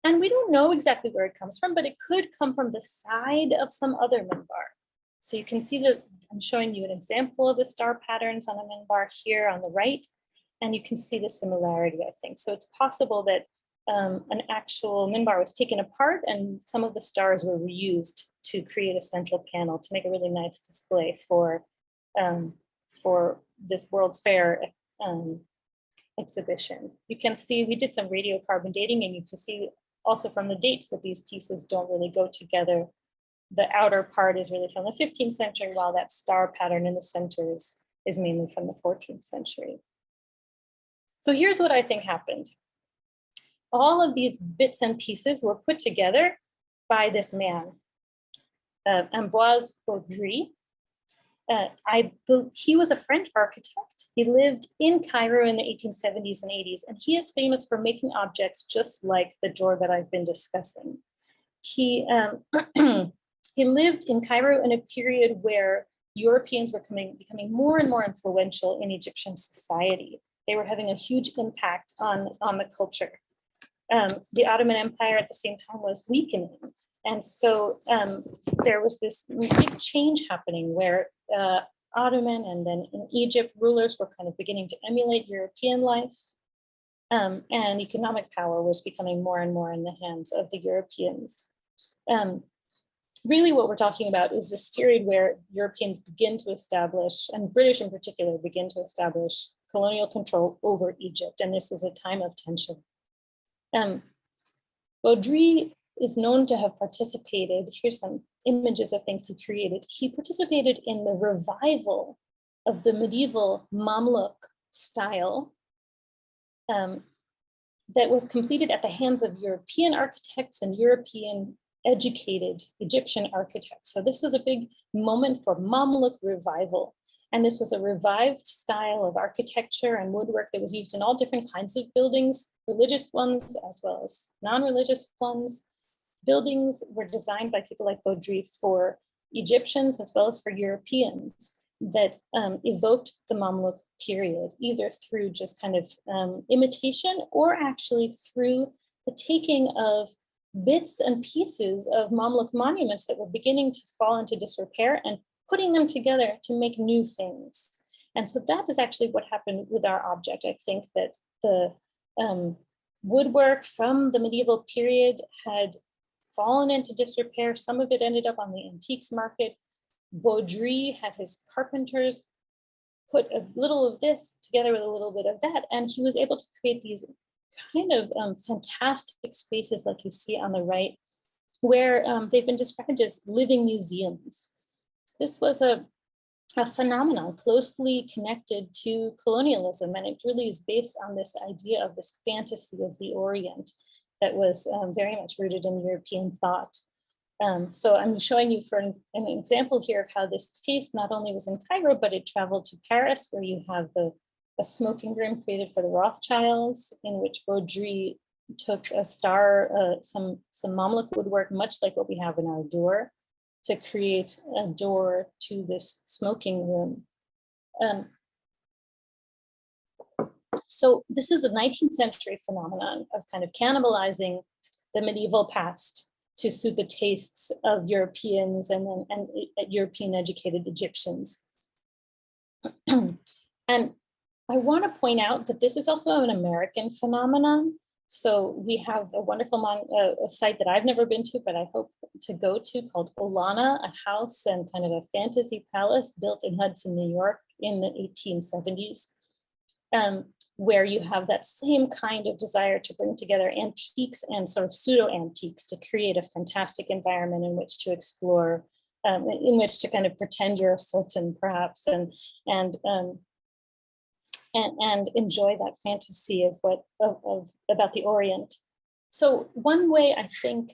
And we don't know exactly where it comes from, but it could come from the side of some other minbar. So you can see that I'm showing you an example of the star patterns on a minbar here on the right, and you can see the similarity, I think. So it's possible that an actual minbar was taken apart and some of the stars were reused to create a central panel to make a really nice display for this World's Fair exhibition. You can see we did some radiocarbon dating, and you can see also from the dates that these pieces don't really go together. The outer part is really from the 15th century, while that star pattern in the center is mainly from the 14th century. So here's what I think happened. All of these bits and pieces were put together by this man, Ambroise Baudry. He was a French architect. He lived in Cairo in the 1870s and 80s, and he is famous for making objects just like the door that I've been discussing. He lived in Cairo in a period where Europeans were becoming more and more influential in Egyptian society. They were having a huge impact on the culture. The Ottoman Empire at the same time was weakening. And so there was this big change happening where Ottoman and then in Egypt, rulers were kind of beginning to emulate European life. And economic power was becoming more and more in the hands of the Europeans. Really what we're talking about is this period where Europeans begin to establish, and British in particular, begin to establish colonial control over Egypt. And this is a time of tension. Baudry is known to have participated, here's some images of things he created. He participated in the revival of the medieval Mamluk style that was completed at the hands of European architects and European educated Egyptian architects. So this was a big moment for Mamluk revival. And this was a revived style of architecture and woodwork that was used in all different kinds of buildings, religious ones as well as non-religious ones. Buildings were designed by people like Baudry for Egyptians as well as for Europeans that evoked the Mamluk period, either through just kind of imitation or actually through the taking of bits and pieces of Mamluk monuments that were beginning to fall into disrepair and putting them together to make new things. And so that is actually what happened with our object. I think that the woodwork from the medieval period had fallen into disrepair. Some of it ended up on the antiques market. Baudry had his carpenters put a little of this together with a little bit of that, and he was able to create these kind of fantastic spaces like you see on the right, where they've been described as living museums. This was a phenomenon closely connected to colonialism, and it really is based on this idea of this fantasy of the Orient that was very much rooted in European thought. So I'm showing you for an example here of how this taste not only was in Cairo, but it traveled to Paris, where you have a smoking room created for the Rothschilds, in which Baudry took a star, some Mamluk woodwork, much like what we have in our door, to create a door to this smoking room. So this is a 19th century phenomenon of kind of cannibalizing the medieval past to suit the tastes of Europeans and European educated Egyptians. And I want to point out that this is also an American phenomenon. So we have a wonderful a site that I've never been to, but I hope to go to, called Olana, a house and kind of a fantasy palace built in Hudson, New York in the 1870s, where you have that same kind of desire to bring together antiques and sort of pseudo-antiques to create a fantastic environment in which to explore, in which to kind of pretend you're a sultan perhaps, and enjoy that fantasy of about the Orient. So one way I think,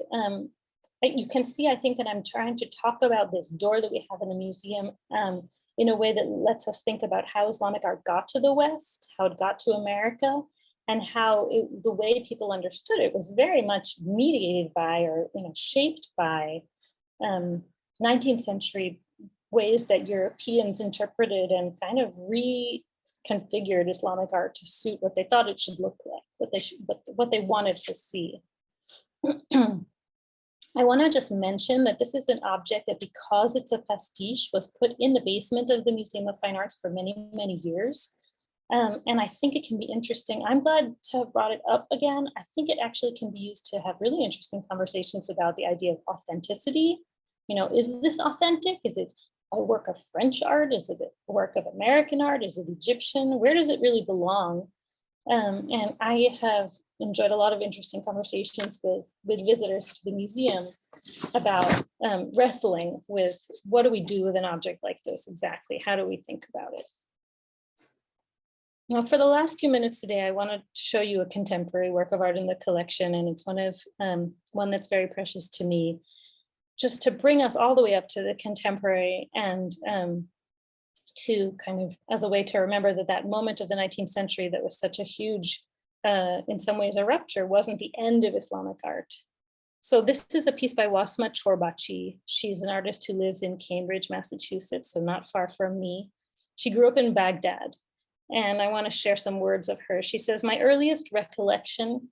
you can see, I think that I'm trying to talk about this door that we have in the museum in a way that lets us think about how Islamic art got to the West, how it got to America, and how the way people understood it was very much mediated by, or shaped by 19th century ways that Europeans interpreted and kind of reconfigured Islamic art to suit what they thought it should look like, what they wanted to see. I want to just mention that this is an object that, because it's a pastiche, was put in the basement of the Museum of Fine Arts for many, many years. And I think it can be interesting. I'm glad to have brought it up again. I think it actually can be used to have really interesting conversations about the idea of authenticity. Is this authentic? Is it a work of French art? Is it a work of American art? Is it Egyptian? Where does it really belong? And I have enjoyed a lot of interesting conversations with visitors to the museum about wrestling with, what do we do with an object like this exactly? How do we think about it? Now, for the last few minutes today, I want to show you a contemporary work of art in the collection, and it's one that's very precious to me, just to bring us all the way up to the contemporary, and to kind of, as a way to remember that moment of the 19th century that was such a huge, in some ways a rupture, wasn't the end of Islamic art. So this is a piece by Wasma Chorbachi. She's an artist who lives in Cambridge, Massachusetts, so not far from me. She grew up in Baghdad, and I want to share some words of her. She says, "My earliest recollection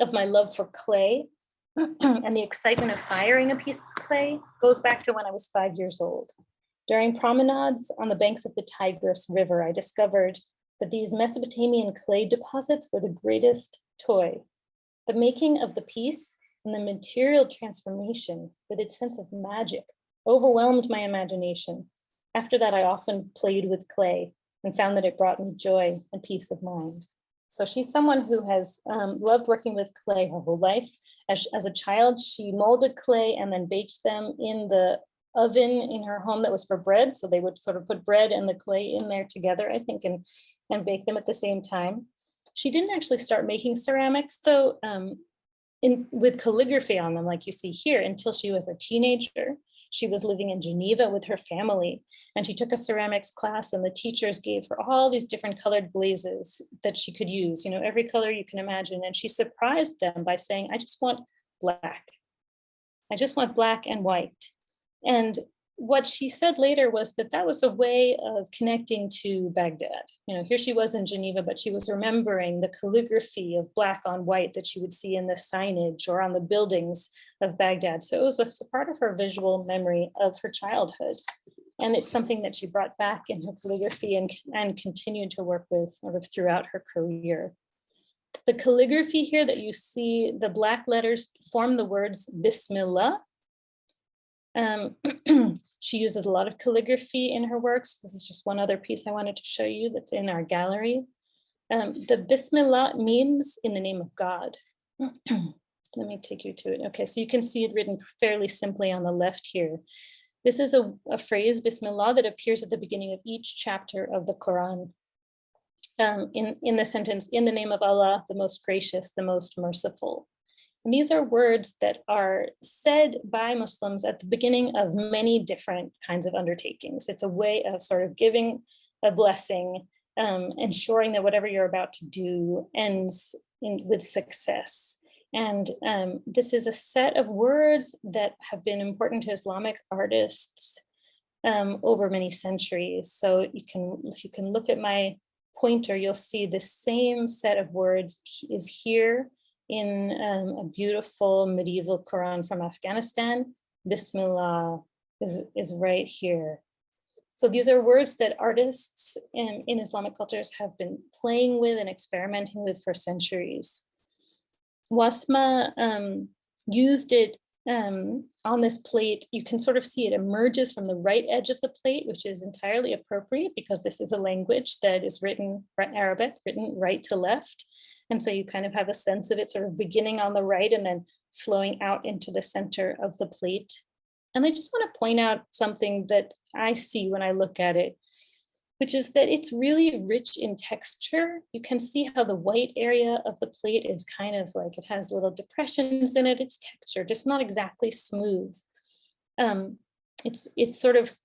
of my love for clay and the excitement of firing a piece of clay goes back to when I was 5 years old. During promenades on the banks of the Tigris River, I discovered that these Mesopotamian clay deposits were the greatest toy. The making of the piece and the material transformation with its sense of magic overwhelmed my imagination. After that, I often played with clay and found that it brought me joy and peace of mind." So she's someone who has loved working with clay her whole life. As a child, she molded clay and then baked them in the oven in her home that was for bread. So they would sort of put bread and the clay in there together, I think, and bake them at the same time. She didn't actually start making ceramics, though, with calligraphy on them, like you see here, until she was a teenager. She was living in Geneva with her family, and she took a ceramics class, and the teachers gave her all these different colored glazes that she could use, every color you can imagine. And she surprised them by saying, "I just want black. I just want black and white." And what she said later was that was a way of connecting to Baghdad. Here she was in Geneva, but she was remembering the calligraphy of black on white that she would see in the signage or on the buildings of Baghdad. So it was a part of her visual memory of her childhood. And it's something that she brought back in her calligraphy and continued to work with sort of throughout her career. The calligraphy here that you see, the black letters form the words Bismillah. She uses a lot of calligraphy in her works. This is just one other piece I wanted to show you that's in our gallery. The Bismillah means in the name of God. Let me take you to it. Okay, so you can see it written fairly simply on the left here. This is a phrase, Bismillah, that appears at the beginning of each chapter of the Quran. In the sentence, "In the name of Allah, the most gracious, the most merciful." And these are words that are said by Muslims at the beginning of many different kinds of undertakings. It's a way of sort of giving a blessing, ensuring that whatever you're about to do ends with success. And this is a set of words that have been important to Islamic artists over many centuries. So if you can look at my pointer, you'll see the same set of words is here in a beautiful medieval Quran from Afghanistan. Bismillah is right here. So these are words that artists in Islamic cultures have been playing with and experimenting with for centuries. Wasma used it on this plate. You can sort of see it emerges from the right edge of the plate, which is entirely appropriate because this is a language that is written Arabic, written right to left. And so you kind of have a sense of it sort of beginning on the right and then flowing out into the center of the plate. And I just want to point out something that I see when I look at it, which is that it's really rich in texture. You can see how the white area of the plate is kind of like, it has little depressions in it. It's textured, it's not exactly smooth. It's sort of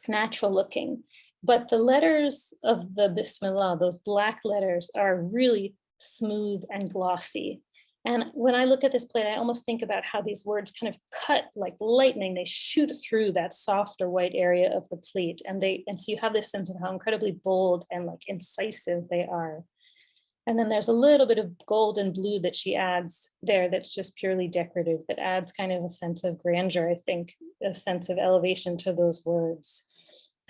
natural looking, but the letters of the Bismillah, those black letters, are really smooth and glossy. And when I look at this plate, I almost think about how these words kind of cut like lightning. They shoot through that softer white area of the plate. And so you have this sense of how incredibly bold and like incisive they are. And then there's a little bit of gold and blue that she adds there that's just purely decorative, that adds kind of a sense of grandeur, I think, a sense of elevation to those words.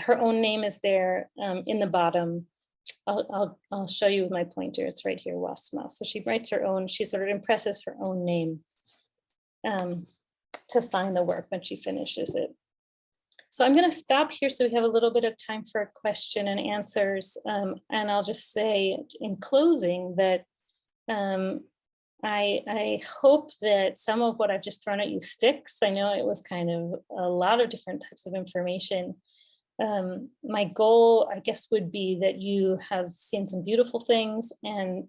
Her own name is there in the bottom. I'll show you with my pointer. It's right here, Wasma. So she writes her own, she sort of impresses her own name to sign the work when she finishes it. So I'm going to stop here so we have a little bit of time for question and answers. And I'll just say in closing that I hope that some of what I've just thrown at you sticks. I know it was kind of a lot of different types of information. My goal, I guess, would be that you have seen some beautiful things and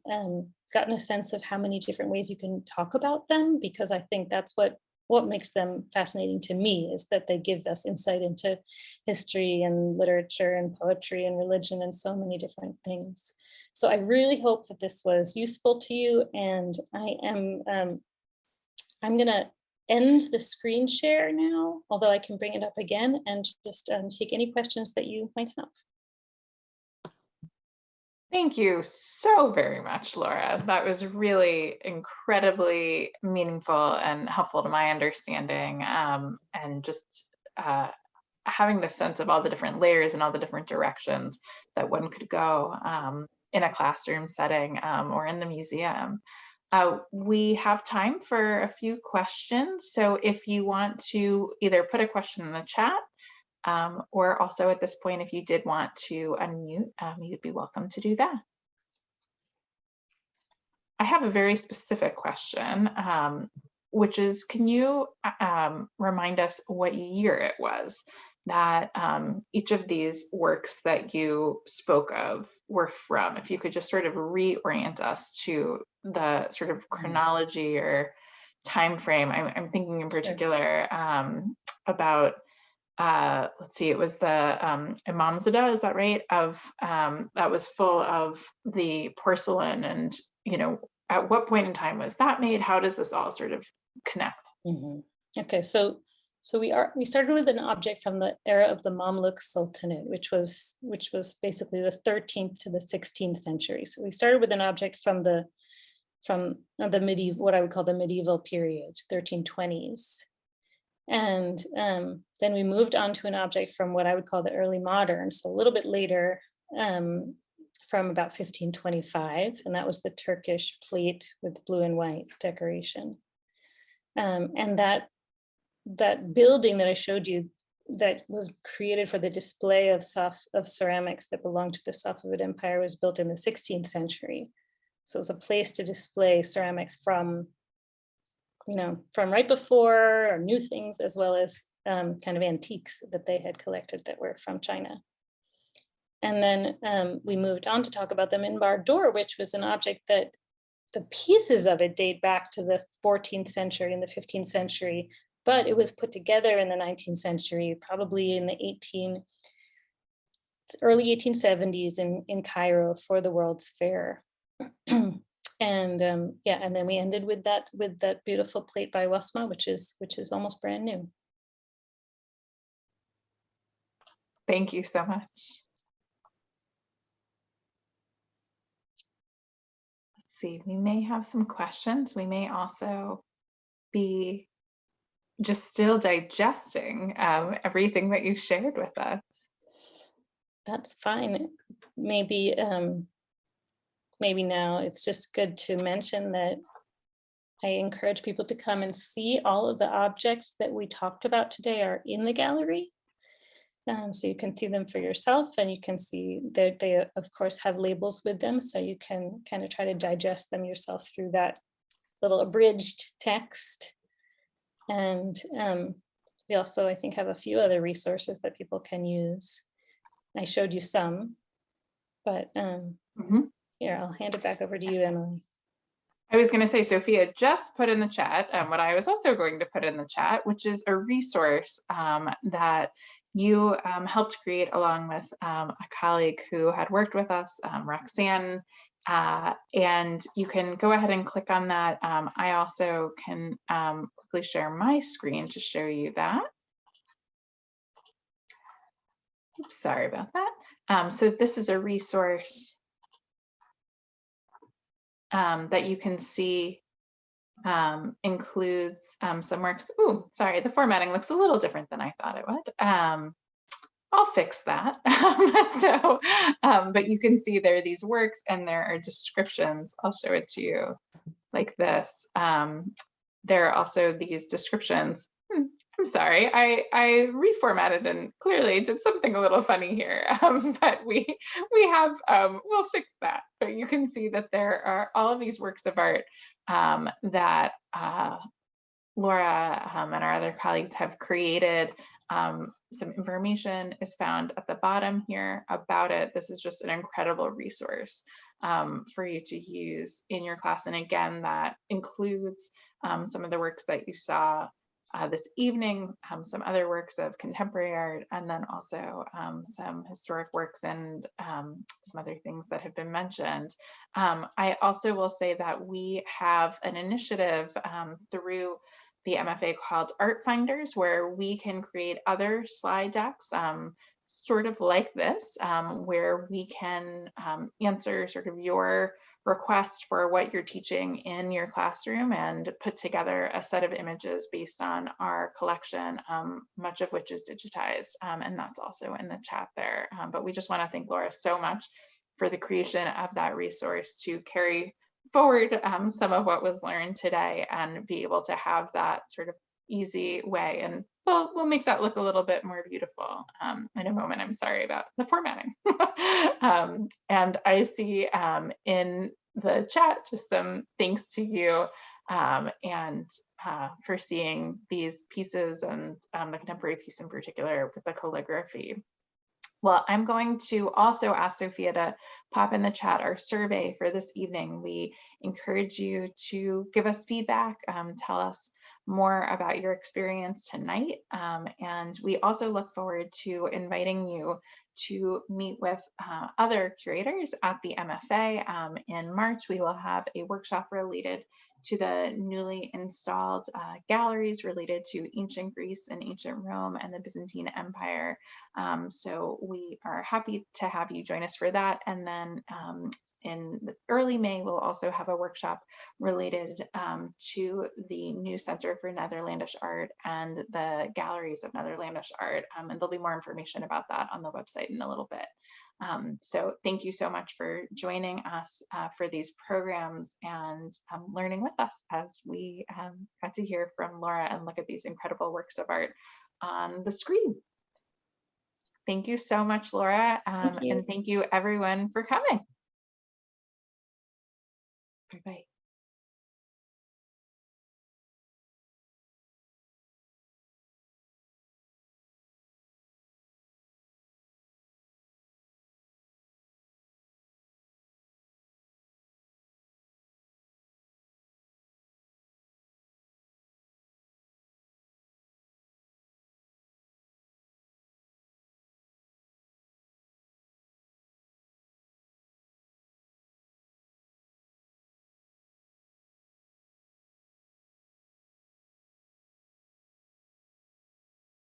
gotten a sense of how many different ways you can talk about them, because I think that's what makes them fascinating to me, is that they give us insight into history and literature and poetry and religion and so many different things. So I really hope that this was useful to you, and I'm gonna end the screen share now, although I can bring it up again and just take any questions that you might have. Thank you so very much, Laura. That was really incredibly meaningful and helpful to my understanding, and just having the sense of all the different layers and all the different directions that one could go in a classroom setting or in the museum. We have time for a few questions. So if you want to either put a question in the chat, or also at this point, if you did want to unmute, you'd be welcome to do that. I have a very specific question, which is, can you remind us what year it was that each of these works that you spoke of were from? If you could just sort of reorient us to the sort of chronology or time frame. I'm thinking in particular about, let's see, it was the Imamzada, is that right? Of that was full of the porcelain, and at what point in time was that made? How does this all sort of connect? Mm-hmm. Okay, so we started with an object from the era of the Mamluk Sultanate, which was basically the 13th to the 16th century. So we started with an object from the medieval, what I would call the medieval period, 1320s. And then we moved on to an object from what I would call the early modern, so a little bit later, from about 1525, and that was the Turkish plate with blue and white decoration. And that building that I showed you that was created for the display of ceramics that belonged to the Safavid Empire was built in the 16th century. So it was a place to display ceramics from right before, or new things, as well as kind of antiques that they had collected that were from China. And then we moved on to talk about the minbar door, which was an object that the pieces of it date back to the 14th century and the 15th century, but it was put together in the 19th century, probably in the early 1870s in Cairo for the World's Fair. And and then we ended with that beautiful plate by Wasma, which is almost brand new. Thank you so much. see, we may have some questions. We may also be just still digesting everything that you shared with us. That's fine. Maybe maybe now it's just good to mention that I encourage people to come and see all of the objects that we talked about today are in the gallery. So you can see them for yourself, and you can see that they of course have labels with them, so you can kind of try to digest them yourself through that little abridged text. And we also, I think, have a few other resources that people can use. I showed you some, but here, I'll hand it back over to you, Emily. I was going to say, Sophia just put in the chat what I was also going to put in the chat, which is a resource that you helped create along with a colleague who had worked with us, Roxanne, and you can go ahead and click on that. I also can quickly share my screen to show you that. Oops, sorry about that. So this is a resource that you can see includes some works. Ooh, sorry, the formatting looks a little different than I thought it would. I'll fix that. But you can see there are these works and there are descriptions. I'll show it to you like this. There are also these descriptions. I'm sorry, I reformatted and clearly did something a little funny here, but we have, we'll fix that. But you can see that there are all of these works of art that Laura and our other colleagues have created. Some information is found at the bottom here about it. This is just an incredible resource for you to use in your class. And again, that includes some of the works that you saw this evening, some other works of contemporary art, and then also some historic works and some other things that have been mentioned. I also will say that we have an initiative through the MFA called Art Finders, where we can create other slide decks sort of like this, where we can answer sort of your request for what you're teaching in your classroom and put together a set of images based on our collection, much of which is digitized, and that's also in the chat there. But we just want to thank Laura so much for the creation of that resource to carry forward some of what was learned today and be able to have that sort of easy way. And we'll make that look a little bit more beautiful in a moment. I'm sorry about the formatting. And I see in the chat just some thanks to you and for seeing these pieces and the contemporary piece in particular with the calligraphy. Well, I'm going to also ask Sophia to pop in the chat our survey for this evening. We encourage you to give us feedback, tell us more about your experience tonight. And we also look forward to inviting you to meet with other curators at the MFA. In March, we will have a workshop related to the newly installed galleries related to ancient Greece and ancient Rome and the Byzantine Empire. So we are happy to have you join us for that. And then in early May, we'll also have a workshop related to the new Center for Netherlandish Art and the Galleries of Netherlandish Art. And there'll be more information about that on the website in a little bit. So thank you so much for joining us for these programs and learning with us as we got to hear from Laura and look at these incredible works of art on the screen. Thank you so much, Laura, and thank you everyone for coming. Bye-bye.